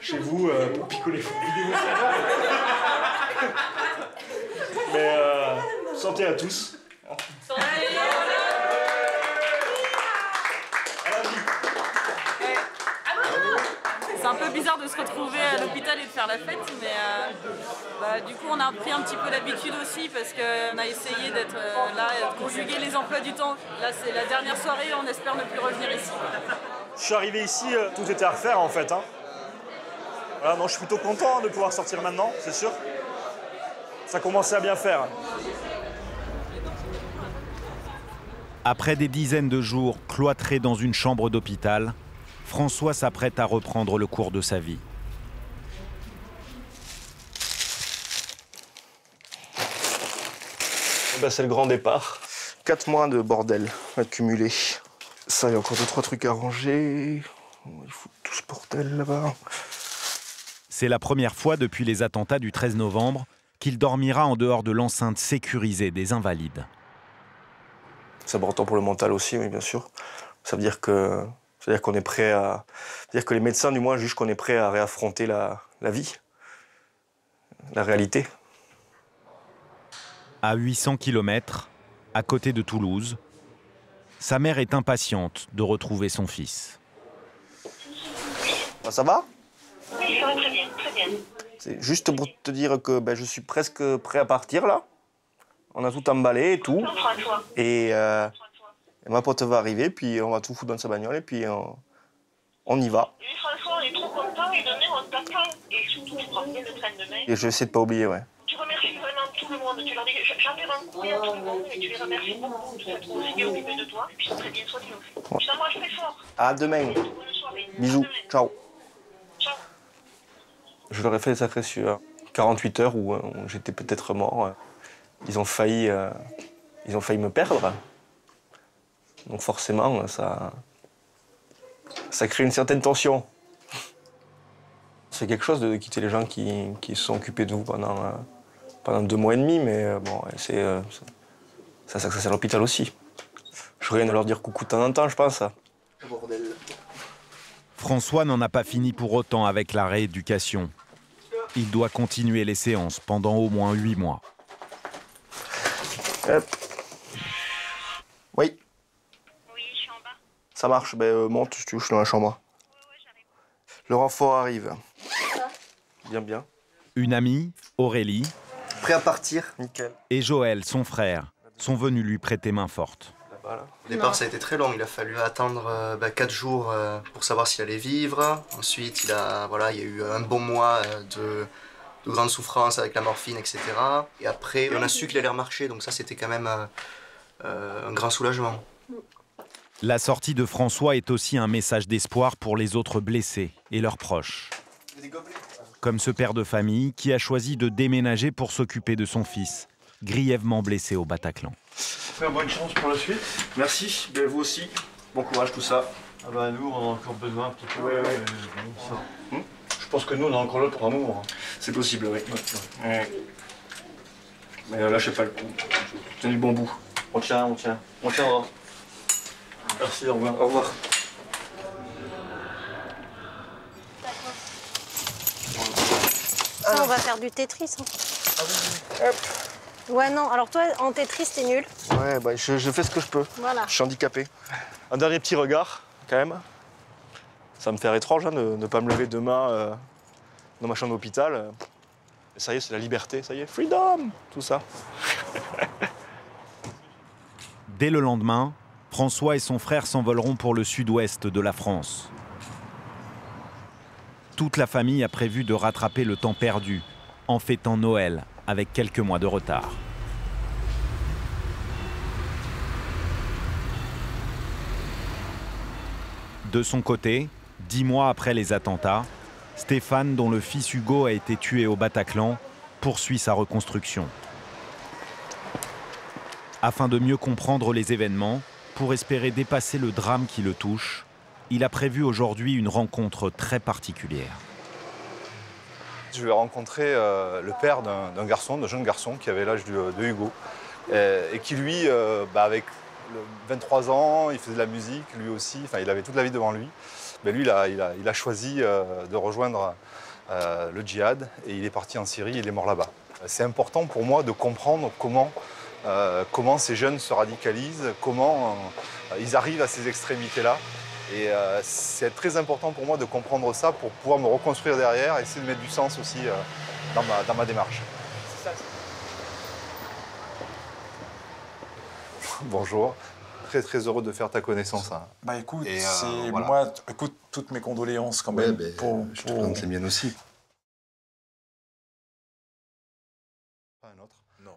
chez vous pour picoler vos vidéos. Mais santé à tous. C'est un peu bizarre de se retrouver à l'hôpital et de faire la fête, mais du coup on a pris un petit peu l'habitude aussi parce qu'on a essayé d'être là et de conjuguer les emplois du temps. Là c'est la dernière soirée, on espère ne plus revenir ici. Je suis arrivé ici, tout était à refaire en fait. Voilà, non, je suis plutôt content de pouvoir sortir maintenant, c'est sûr. Ça commençait à bien faire. Après des dizaines de jours cloîtrés dans une chambre d'hôpital, François s'apprête à reprendre le cours de sa vie. C'est le grand départ. 4 mois de bordel accumulé. Ça, il y a encore 2-3 trucs à ranger. Il faut tout ce bordel là-bas. C'est la première fois depuis les attentats du 13 novembre qu'il dormira en dehors de l'enceinte sécurisée des Invalides. C'est important pour le mental aussi, oui, bien sûr. Ça veut dire qu'on est prêt à... C'est-à-dire que les médecins, du moins, jugent qu'on est prêt à réaffronter la vie, la réalité. À 800 km, à côté de Toulouse, sa mère est impatiente de retrouver son fils. Ça va? Oui, ça va très bien, très bien. C'est juste pour te dire que je suis presque prêt à partir, là. On a tout emballé et tout. Et ma pote va arriver, puis on va tout foutre dans sa bagnole, et puis on y va. Oui, François, on est trop content et demain on t'attend. Et surtout, tu prends bien le train demain. Et je vais essayer de pas oublier, ouais. Tu remercies vraiment tout le monde. Tu leur dis, j'enverrai un courrier à tout le monde et tu les remercies beaucoup de s'être aussi bien occupés de toi. Et puis ils sont très bien soignés aussi. Ouais. Je t'embrasse très fort. À demain. Bisous. Ciao. Ciao. Je leur ai fait des sacrés sur 48 heures où j'étais peut-être mort. Ils ont failli me perdre. Donc forcément, ça crée une certaine tension. C'est quelque chose de quitter les gens qui se sont occupés de vous pendant 2 mois et demi, mais bon, ça c'est à l'hôpital aussi. Je viens de leur dire coucou de temps en temps, je pense. François n'en a pas fini pour autant avec la rééducation. il doit continuer les séances pendant au moins 8 mois. Hop. Oui. Oui, je suis en bas. Ça marche, monte, je suis dans la chambre. Le renfort arrive. Bien, bien. Une amie, Aurélie, prêt à partir, nickel. Et Joël, son frère, sont venus lui prêter main forte. Au départ, ça a été très long. Il a fallu attendre 4 jours pour savoir s'il allait vivre. Ensuite, il y a eu un bon mois de grandes souffrances avec la morphine, etc. Et après, on a su qu'il allait remarcher. Donc ça, c'était quand même un grand soulagement. La sortie de François est aussi un message d'espoir pour les autres blessés et leurs proches. Comme ce père de famille qui a choisi de déménager pour s'occuper de son fils, grièvement blessé au Bataclan. Bonne chance pour la suite. Merci, vous aussi. Bon courage, tout ça. Ah bah nous, on a encore besoin un petit peu. Ouais. Bon, ça. Je pense que nous, on a encore là pour amour. Hein. C'est possible, oui. Ouais. Mais lâchez pas le coup. Tenez le bon bout. On tiendra. Merci, au revoir. Au revoir. Ça, on va faire du Tetris. Hein. Hop. Ouais, non. Alors toi, en Tetris, t'es nul. Ouais, je fais ce que je peux. Voilà. Je suis handicapé. Un dernier petit regard, quand même. Ça va me faire étrange de ne pas me lever demain dans ma chambre d'hôpital. Ça y est, c'est la liberté. Ça y est, freedom, tout ça. Dès le lendemain, François et son frère s'envoleront pour le sud-ouest de la France. Toute la famille a prévu de rattraper le temps perdu en fêtant Noël avec quelques mois de retard. De son côté, 10 mois après les attentats, Stéphane, dont le fils Hugo a été tué au Bataclan, poursuit sa reconstruction. Afin de mieux comprendre les événements, pour espérer dépasser le drame qui le touche, il a prévu aujourd'hui une rencontre très particulière. Je vais rencontrer le père d'un jeune garçon qui avait l'âge de Hugo et qui lui, avec 23 ans, il faisait de la musique, lui aussi, il avait toute la vie devant lui. Mais lui, il a choisi de rejoindre le djihad et il est parti en Syrie, il est mort là-bas. C'est important pour moi de comprendre comment ces jeunes se radicalisent, comment ils arrivent à ces extrémités-là. Et c'est très important pour moi de comprendre ça pour pouvoir me reconstruire derrière et essayer de mettre du sens aussi dans ma démarche. Bonjour, très heureux de faire ta connaissance. Hein. Bah écoute, voilà. moi, écoute, toutes mes condoléances quand même. Je te présente les miennes aussi.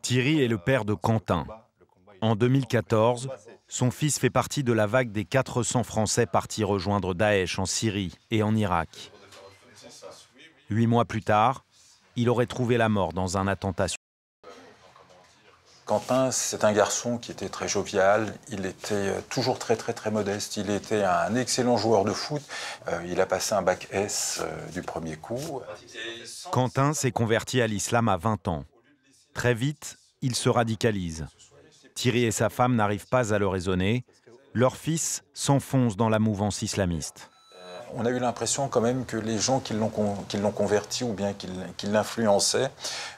Thierry est le père de Quentin. En 2014, son fils fait partie de la vague des 400 Français partis rejoindre Daesh en Syrie et en Irak. 8 mois plus tard, il aurait trouvé la mort dans un attentat. Quentin, c'est un garçon qui était très jovial, il était toujours très modeste, il était un excellent joueur de foot, il a passé un bac S du premier coup. Quentin s'est converti à l'islam à 20 ans. Très vite, il se radicalise. Thierry et sa femme n'arrivent pas à le raisonner. Leur fils s'enfonce dans la mouvance islamiste. On a eu l'impression quand même que les gens qui l'ont converti ou bien qui l'influençaient,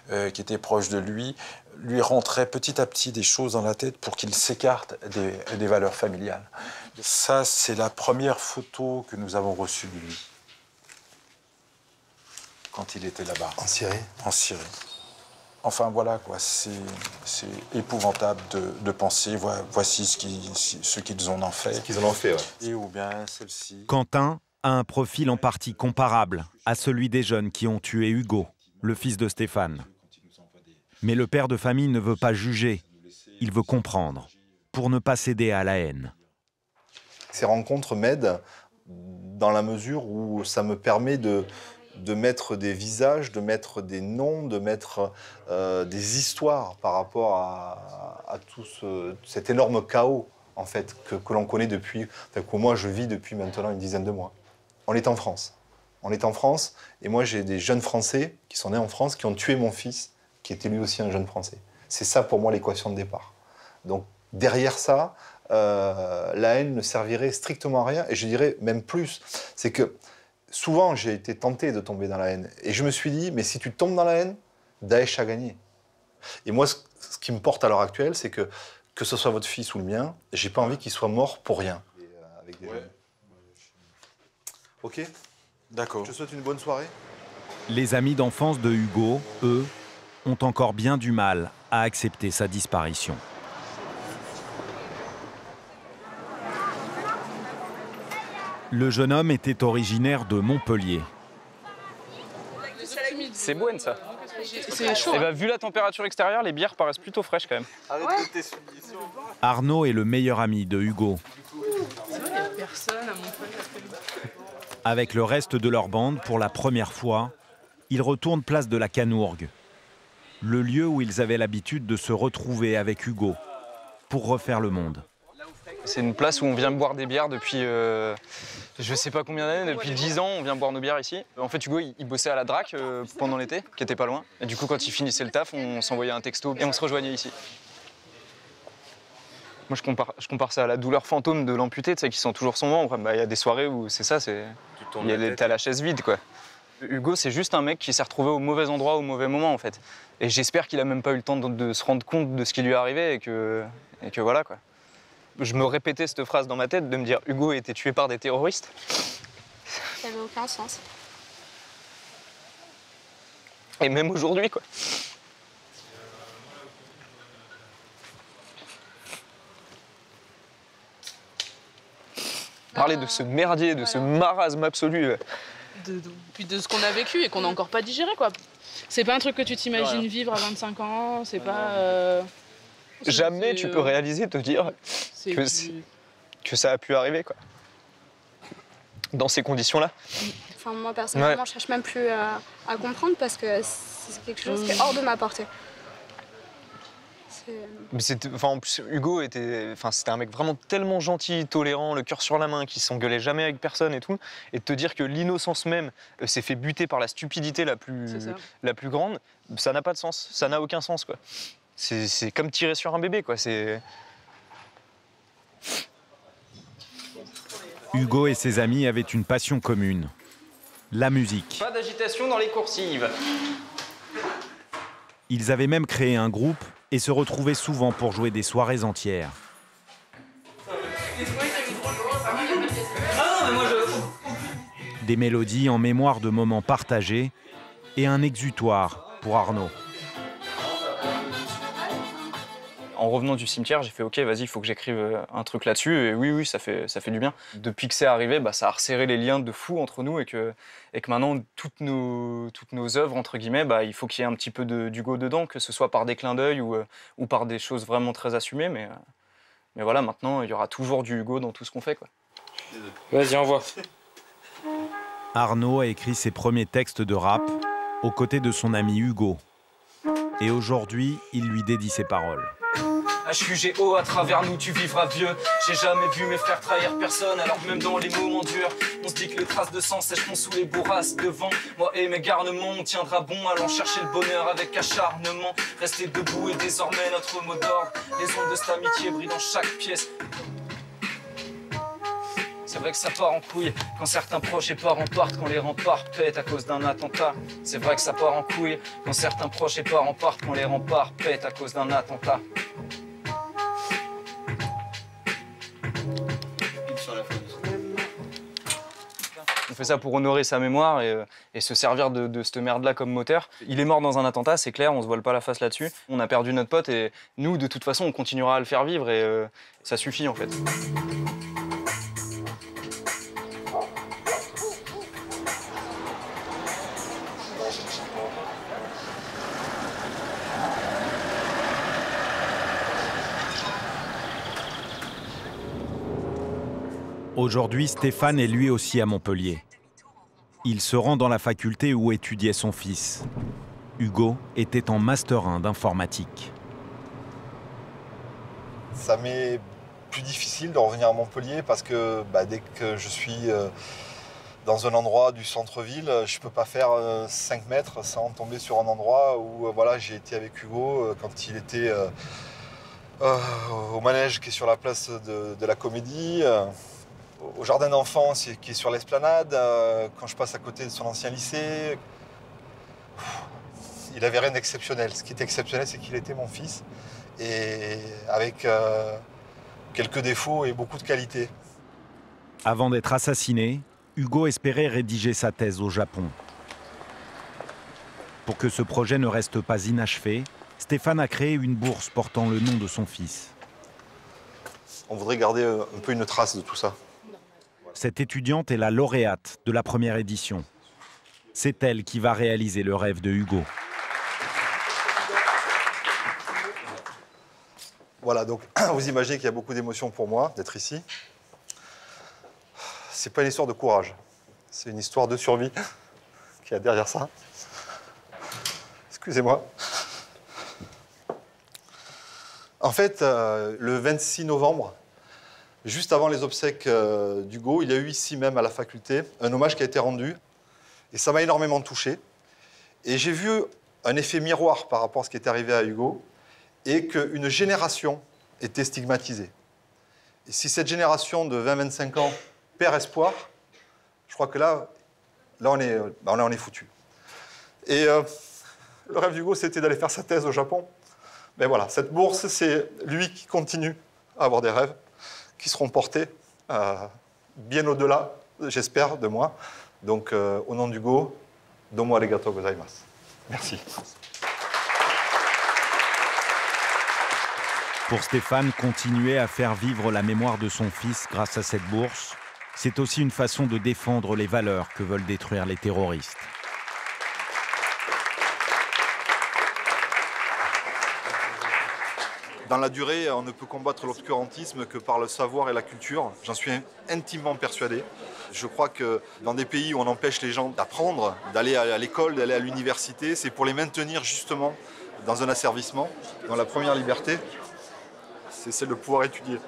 qui étaient proches de lui rentraient petit à petit des choses dans la tête pour qu'il s'écarte des valeurs familiales. Ça, c'est la première photo que nous avons reçue de lui, quand il était là-bas. En Syrie ? En Syrie. Enfin voilà, quoi, c'est épouvantable de penser, voici ce qu'ils en ont fait. Ce qu'ils en ont fait, ouais. Et ou bien celle-ci. Quentin a un profil en partie comparable à celui des jeunes qui ont tué Hugo, le fils de Stéphane. Mais le père de famille ne veut pas juger, il veut comprendre, pour ne pas céder à la haine. Ces rencontres m'aident dans la mesure où ça me permet de mettre des visages, de mettre des noms, de mettre des histoires par rapport à tout cet énorme chaos en fait, que l'on connaît depuis, que moi je vis depuis maintenant une dizaine de mois. On est en France. On est en France et moi j'ai des jeunes Français qui sont nés en France, qui ont tué mon fils, qui était lui aussi un jeune Français. C'est ça pour moi l'équation de départ. Donc derrière ça, la haine ne servirait strictement à rien et je dirais même plus, c'est que Souvent, j'ai été tenté de tomber dans la haine. Et je me suis dit, mais si tu tombes dans la haine, Daesh a gagné. Et moi, ce qui me porte à l'heure actuelle, c'est que ce soit votre fils ou le mien, j'ai pas envie qu'il soit mort pour rien. Avec des jeunes. Ok. D'accord. Je te souhaite une bonne soirée. Les amis d'enfance de Hugo, eux, ont encore bien du mal à accepter sa disparition. Le jeune homme était originaire de Montpellier. C'est Bouen, ça. C'est chaud. Et bah, vu la température extérieure, les bières paraissent plutôt fraîches quand même. Arnaud est le meilleur ami de Hugo. C'est vrai, il n'y a personne à Montpellier. Avec le reste de leur bande, pour la première fois, ils retournent place de la Canourgue, le lieu où ils avaient l'habitude de se retrouver avec Hugo pour refaire le monde. C'est une place où on vient boire des bières depuis je sais pas combien d'années, depuis 10 ans, on vient boire nos bières ici. En fait, Hugo, il bossait à la Drac pendant l'été, qui était pas loin. Et du coup, quand il finissait le taf, on s'envoyait un texto et on se rejoignait ici. Moi, je compare ça à la douleur fantôme de l'amputé, tu sais, qui sent toujours son membre. Bah, y a des soirées où c'est ça, t'as la chaise vide, quoi. Hugo, c'est juste un mec qui s'est retrouvé au mauvais endroit au mauvais moment, en fait. Et j'espère qu'il a même pas eu le temps de se rendre compte de ce qui lui est arrivé et que voilà, quoi. Je me répétais cette phrase dans ma tête de me dire Hugo a été tué par des terroristes. Ça n'avait aucun sens. Et même aujourd'hui, quoi. Parler de ce merdier, de ce marasme absolu. Puis de ce qu'on a vécu et qu'on n'a encore pas digéré, quoi. C'est pas un truc que tu t'imagines vivre à 25 ans, c'est pas... Jamais tu peux réaliser, te dire que ça a pu arriver, quoi. Dans ces conditions-là. Enfin, moi, personnellement, je cherche même plus à comprendre parce que c'est quelque chose qui est hors de ma portée. Mais en plus, Hugo c'était un mec vraiment tellement gentil, tolérant, le cœur sur la main, qui s'engueulait jamais avec personne et tout. Et de te dire que l'innocence même s'est fait buter par la stupidité la plus grande, ça n'a pas de sens, ça n'a aucun sens, quoi. C'est comme tirer sur un bébé, quoi. Hugo et ses amis avaient une passion commune, la musique. Pas d'agitation dans les coursives. Ils avaient même créé un groupe et se retrouvaient souvent pour jouer des soirées entières. Des mélodies en mémoire de moments partagés et un exutoire pour Arnaud. En revenant du cimetière, j'ai fait OK, vas-y, il faut que j'écrive un truc là-dessus. Et oui, ça fait du bien. Depuis que c'est arrivé, ça a resserré les liens de fou entre nous et que maintenant, toutes nos œuvres, entre guillemets, il faut qu'il y ait un petit peu d'Hugo dedans, que ce soit par des clins d'œil ou par des choses vraiment très assumées. Mais voilà, maintenant, il y aura toujours du Hugo dans tout ce qu'on fait, quoi. Vas-y, envoie. Arnaud a écrit ses premiers textes de rap aux côtés de son ami Hugo. Et aujourd'hui, il lui dédie ses paroles. HUGO, à travers nous tu vivras vieux. J'ai jamais vu mes frères trahir personne, alors même dans les moments durs, on se dit que les traces de sang sècheront sous les bourrasques devant. Moi et mes garnements, on tiendra bon, allons chercher le bonheur avec acharnement. Rester debout est désormais notre mot d'ordre. Les ondes de cette amitié brillent dans chaque pièce. C'est vrai que ça part en couille quand certains proches et parents partent, quand les remparts pètent à cause d'un attentat. C'est vrai que ça part en couille quand certains proches et parents partent, quand les remparts pètent à cause d'un attentat. On fait ça pour honorer sa mémoire et se servir de cette merde-là comme moteur. Il est mort dans un attentat, c'est clair, on se voile pas la face là-dessus. On a perdu notre pote et nous, de toute façon, on continuera à le faire vivre et ça suffit en fait. Aujourd'hui, Stéphane est lui aussi à Montpellier. Il se rend dans la faculté où étudiait son fils. Hugo était en Master 1 d'informatique. Ça m'est plus difficile de revenir à Montpellier parce que dès que je suis dans un endroit du centre-ville, je ne peux pas faire 5 mètres sans tomber sur un endroit où j'ai été avec Hugo quand il était au manège qui est sur la place de la Comédie. au jardin d'enfants qui est sur l'esplanade, quand je passe à côté de son ancien lycée. Il n'avait rien d'exceptionnel. Ce qui était exceptionnel, c'est qu'il était mon fils, et avec quelques défauts et beaucoup de qualités. Avant d'être assassiné, Hugo espérait rédiger sa thèse au Japon. Pour que ce projet ne reste pas inachevé, Stéphane a créé une bourse portant le nom de son fils. On voudrait garder un peu une trace de tout ça. Cette étudiante est la lauréate de la première édition. C'est elle qui va réaliser le rêve de Hugo. Voilà, donc vous imaginez qu'il y a beaucoup d'émotions pour moi d'être ici. C'est pas une histoire de courage, c'est une histoire de survie qu'il y a derrière ça. Excusez-moi. En fait, le 26 novembre, juste avant les obsèques d'Hugo, il y a eu ici même à la faculté un hommage qui a été rendu. Et ça m'a énormément touché. Et j'ai vu un effet miroir par rapport à ce qui est arrivé à Hugo, et qu'une génération était stigmatisée. Et si cette génération de 20-25 ans perd espoir, je crois que là on est foutu. Et le rêve d'Hugo, c'était d'aller faire sa thèse au Japon. Mais voilà, cette bourse, c'est lui qui continue à avoir des rêves qui seront portés bien au-delà, j'espère, de moi. Donc, au nom d'Hugo, domo arigatou gozaimasu. Merci. Pour Stéphane, continuer à faire vivre la mémoire de son fils grâce à cette bourse, c'est aussi une façon de défendre les valeurs que veulent détruire les terroristes. Dans la durée, on ne peut combattre l'obscurantisme que par le savoir et la culture. J'en suis intimement persuadé. Je crois que dans des pays où on empêche les gens d'apprendre, d'aller à l'école, d'aller à l'université, c'est pour les maintenir justement dans un asservissement, dans la première liberté, c'est celle de pouvoir étudier.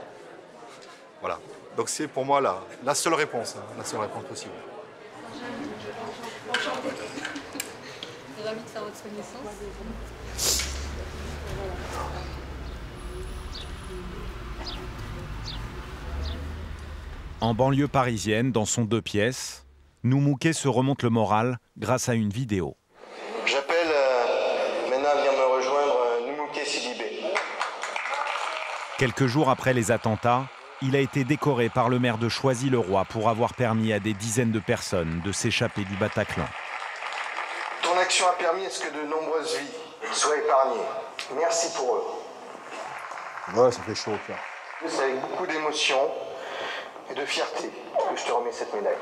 Voilà. Donc c'est pour moi la seule réponse possible. Ravi de faire votre connaissance. En banlieue parisienne, dans son 2 pièces, Noumouké se remonte le moral grâce à une vidéo. J'appelle, maintenant vient me rejoindre Noumouké Sidibé. Quelques jours après les attentats, il a été décoré par le maire de Choisy-le-Roi pour avoir permis à des dizaines de personnes de s'échapper du Bataclan. Ton action a permis à ce que de nombreuses vies soient épargnées. Merci pour eux. Ouais, ça fait chaud au cœur. C'est avec beaucoup d'émotion et de fierté que je te remets cette médaille.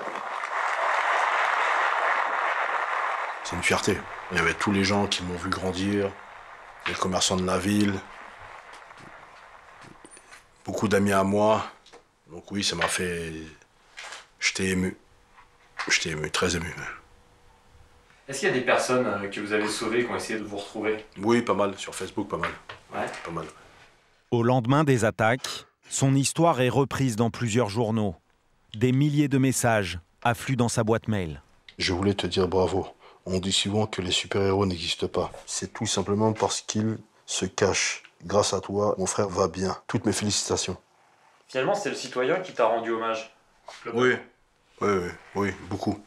C'est une fierté. Il y avait tous les gens qui m'ont vu grandir, les commerçants de la ville, beaucoup d'amis à moi. Donc oui, ça m'a fait... J'étais ému. J'étais ému, très ému. Est-ce qu'il y a des personnes que vous avez sauvées qui ont essayé de vous retrouver? Oui, pas mal. Sur Facebook, pas mal. Ouais. Pas mal. Au lendemain des attaques, son histoire est reprise dans plusieurs journaux. Des milliers de messages affluent dans sa boîte mail. Je voulais te dire bravo. On dit souvent que les super-héros n'existent pas. C'est tout simplement parce qu'ils se cachent. Grâce à toi, mon frère va bien. Toutes mes félicitations. Finalement, c'est le citoyen qui t'a rendu hommage. Oui, beaucoup.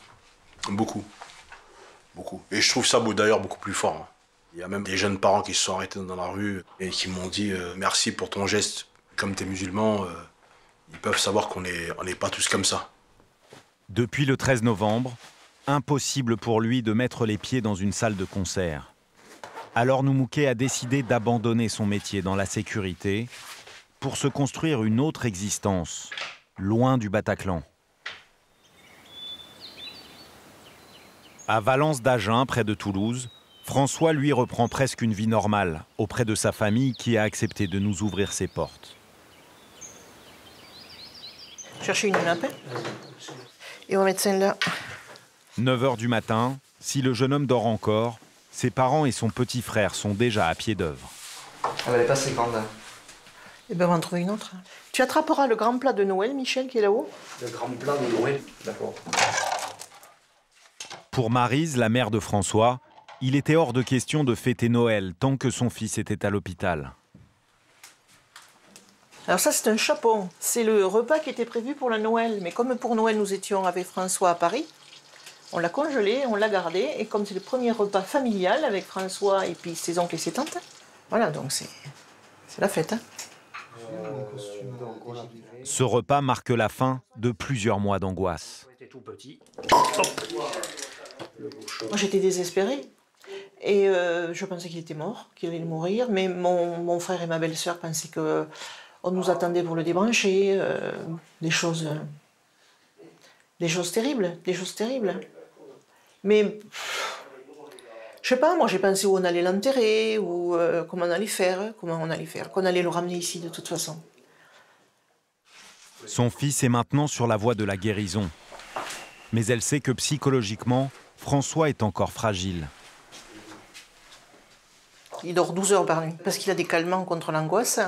Beaucoup. Et je trouve ça d'ailleurs beaucoup plus fort. Il y a même des jeunes parents qui se sont arrêtés dans la rue et qui m'ont dit merci pour ton geste. Comme t'es musulman, ils peuvent savoir qu'on n'est pas tous comme ça. Depuis le 13 novembre, impossible pour lui de mettre les pieds dans une salle de concert. Alors Noumouké a décidé d'abandonner son métier dans la sécurité pour se construire une autre existence, loin du Bataclan. À Valence d'Agen, près de Toulouse, François, lui, reprend presque une vie normale auprès de sa famille qui a accepté de nous ouvrir ses portes. Cherchez une nappe. Et on va mettre celle-là. 9h du matin, si le jeune homme dort encore, ses parents et son petit frère sont déjà à pied d'œuvre. Elle n'est pas si grande. Eh bien, on va en trouver une autre. Tu attraperas le grand plat de Noël, Michel, qui est là-haut. Le grand plat de Noël, d'accord. Pour Maryse, la mère de François, il était hors de question de fêter Noël tant que son fils était à l'hôpital. Alors ça, c'est un chapon. C'est le repas qui était prévu pour la Noël. Mais comme pour Noël, nous étions avec François à Paris, on l'a congelé, on l'a gardé. Et comme c'est le premier repas familial avec François et puis ses oncles et ses tantes, voilà, donc c'est la fête. Hein. Ce repas marque la fin de plusieurs mois d'angoisse. Moi, j'étais désespérée. Et je pensais qu'il était mort, qu'il allait mourir. Mais mon frère et ma belle-sœur pensaient qu'on nous attendait pour le débrancher. Des choses terribles, des choses terribles. Mais, je sais pas, moi j'ai pensé où on allait l'enterrer, ou comment on allait faire, qu'on allait le ramener ici de toute façon. Son fils est maintenant sur la voie de la guérison. Mais elle sait que psychologiquement, François est encore fragile. Il dort 12 heures par nuit, parce qu'il a des calmants contre l'angoisse.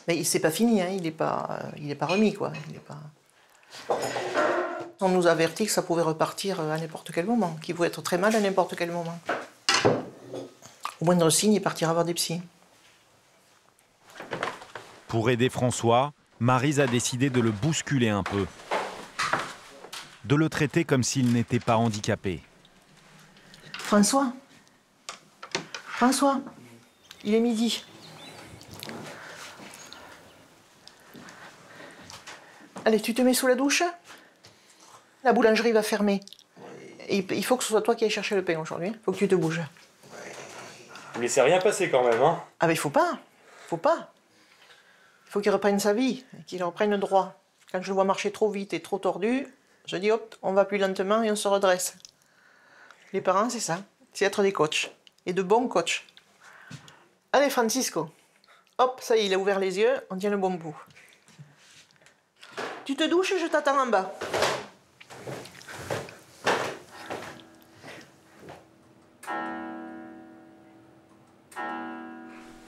Mais c'est pas fini, hein, il est pas remis, quoi. On nous a averti que ça pouvait repartir à n'importe quel moment, qu'il pouvait être très mal à n'importe quel moment. Au moindre signe, il partira voir des psys. Pour aider François, Maryse a décidé de le bousculer un peu. De le traiter comme s'il n'était pas handicapé. François, il est midi. Allez, tu te mets sous la douche. La boulangerie va fermer. Et il faut que ce soit toi qui ailles chercher le pain aujourd'hui. Il faut que tu te bouges. Vous laissez rien passer quand même, hein? Ah ben il faut pas. Il faut qu'il reprenne sa vie, qu'il reprenne droit. Quand je le vois marcher trop vite et trop tordu, je dis hop, on va plus lentement et on se redresse. Les parents, c'est ça. C'est être des coachs. Et de bons coachs. Allez, Francisco. Hop, ça y est, il a ouvert les yeux, on tient le bon bout. Tu te douches, je t'attends en bas.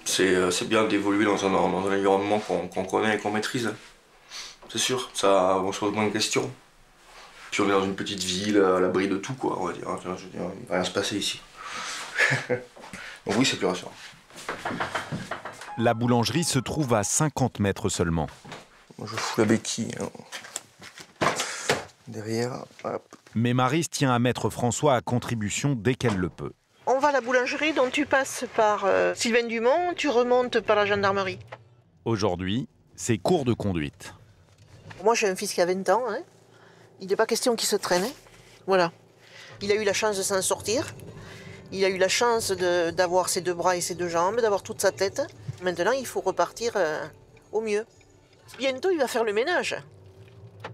C'est bien d'évoluer dans un environnement qu'on connaît et qu'on maîtrise. C'est sûr, ça, on se pose moins de questions. Puis on est dans une petite ville, à l'abri de tout, quoi, on va dire. Je veux dire, il va rien se passer ici. Donc oui, c'est plus rassurant. La boulangerie se trouve à 50 mètres seulement. Moi, je fous la béquille. Hein. Derrière, hop. Mais Maryse tient à mettre François à contribution dès qu'elle le peut. On va à la boulangerie, donc tu passes par Sylvain Dumont, tu remontes par la gendarmerie. Aujourd'hui, c'est cours de conduite. Moi, j'ai un fils qui a 20 ans. Hein. Il n'est pas question qu'il se traîne. Hein. Voilà. Il a eu la chance de s'en sortir. Il a eu la chance d'avoir ses 2 bras et ses 2 jambes, d'avoir toute sa tête. Maintenant, il faut repartir au mieux. Bientôt, il va faire le ménage.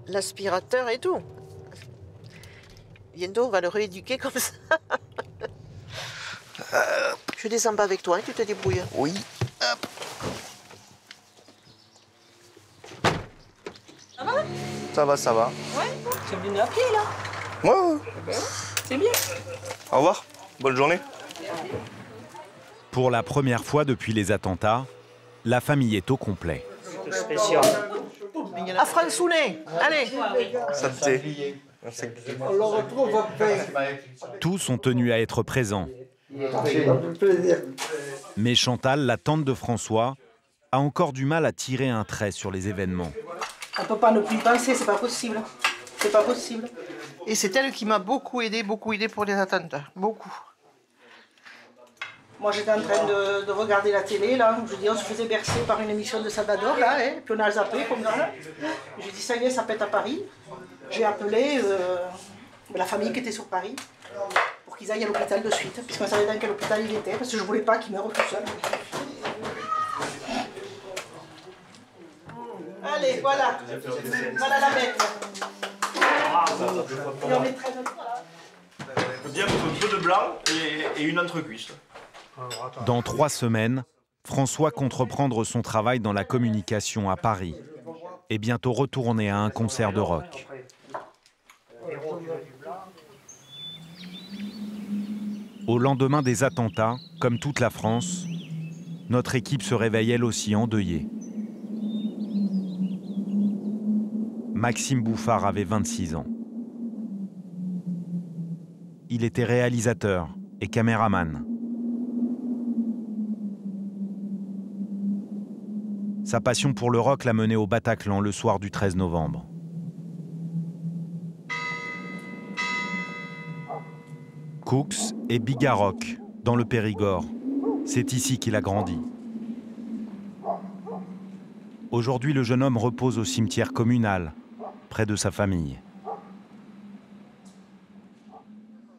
L'aspirateur et tout. Bientôt, on va le rééduquer comme ça. Je descends pas avec toi, hein, tu te débrouilles. Oui. Hop. Ça va? Ça va. Ouais, c'est venu à pied là. Ouais. C'est bien. Au revoir. Bonne journée. Pour la première fois depuis les attentats, la famille est au complet. Spécial. À Fransounet, allez. Santé. On le retrouve après. Tous sont tenus à être présents. Mais Chantal, la tante de François, a encore du mal à tirer un trait sur les événements. On ne peut pas ne plus penser, c'est pas possible. C'est pas possible. Et c'est elle qui m'a beaucoup aidé pour les attentats. Beaucoup. Moi, j'étais en train de regarder la télé, là. Je dis, on se faisait bercer par une émission de Salvador, là, hein, puis on a zappé, comme ça. J'ai dit, ça y est, ça pète à Paris. J'ai appelé la famille qui était sur Paris pour qu'ils aillent à l'hôpital de suite, puisqu'on savait dans quel hôpital il était, parce que je voulais pas qu'il meure tout seul. Allez, voilà. Voilà la bête. Et on est très bien un peu de blanc et une entrecuisse. Dans 3 semaines, François compte reprendre son travail dans la communication à Paris et bientôt retourner à un concert de rock. Au lendemain des attentats, comme toute la France, notre équipe se réveille elle aussi endeuillée. Maxime Bouffard avait 26 ans. Il était réalisateur et caméraman. Sa passion pour le rock l'a mené au Bataclan le soir du 13 novembre. Cooks et Bigarroc, dans le Périgord. C'est ici qu'il a grandi. Aujourd'hui, le jeune homme repose au cimetière communal, près de sa famille.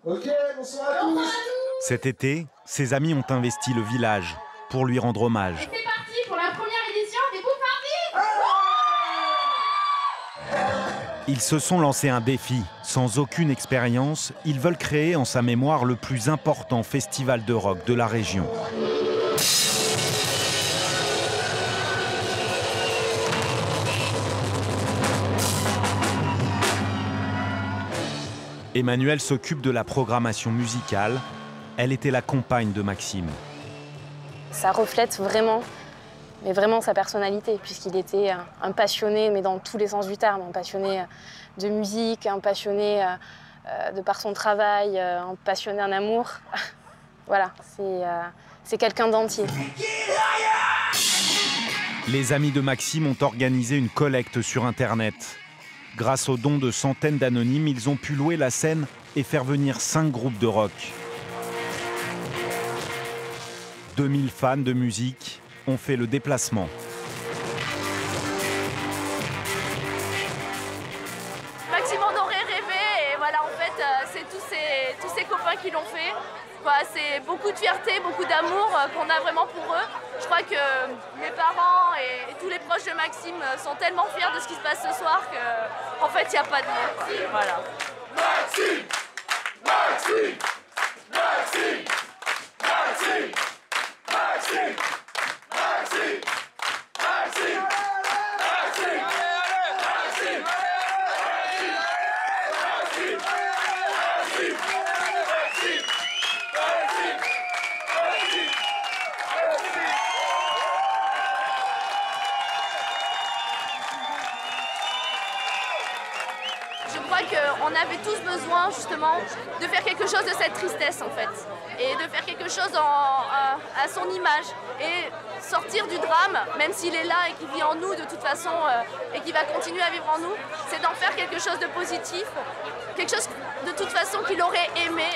Ok, bonsoir à tous. Cet été, ses amis ont investi le village pour lui rendre hommage. C'est parti pour la première édition des Pool Party. Ils se sont lancés un défi. Sans aucune expérience, ils veulent créer en sa mémoire le plus important festival de rock de la région. Emmanuelle s'occupe de la programmation musicale. Elle était la compagne de Maxime. Ça reflète vraiment, mais vraiment sa personnalité, puisqu'il était un passionné, mais dans tous les sens du terme, un passionné de musique, un passionné de par son travail, un passionné en amour. Voilà, c'est quelqu'un d'entier. Les amis de Maxime ont organisé une collecte sur Internet. Grâce aux dons de centaines d'anonymes, ils ont pu louer la scène et faire venir 5 groupes de rock. 2000 fans de musique ont fait le déplacement. Maxime en aurait rêvé et voilà, en fait, c'est tous ses copains qui l'ont fait. Voilà, c'est beaucoup de fierté, beaucoup d'amour qu'on a vraiment pour eux. Je crois que mes parents et tous les proches de Maxime sont tellement fiers de ce qui se passe ce soir qu'en fait, il n'y a pas de mots. Voilà. Maxime, Maxime, Maxime, Maxime, Maxime, Maxime, Maxime, Maxime, Je crois qu'on avait tous besoin justement de faire quelque chose de cette tristesse en fait. Et de faire quelque chose à son image. Et sortir du drame, même s'il est là et qu'il vit en nous de toute façon et qu'il va continuer à vivre en nous, c'est d'en faire quelque chose de positif. Quelque chose de toute façon qu'il aurait aimé.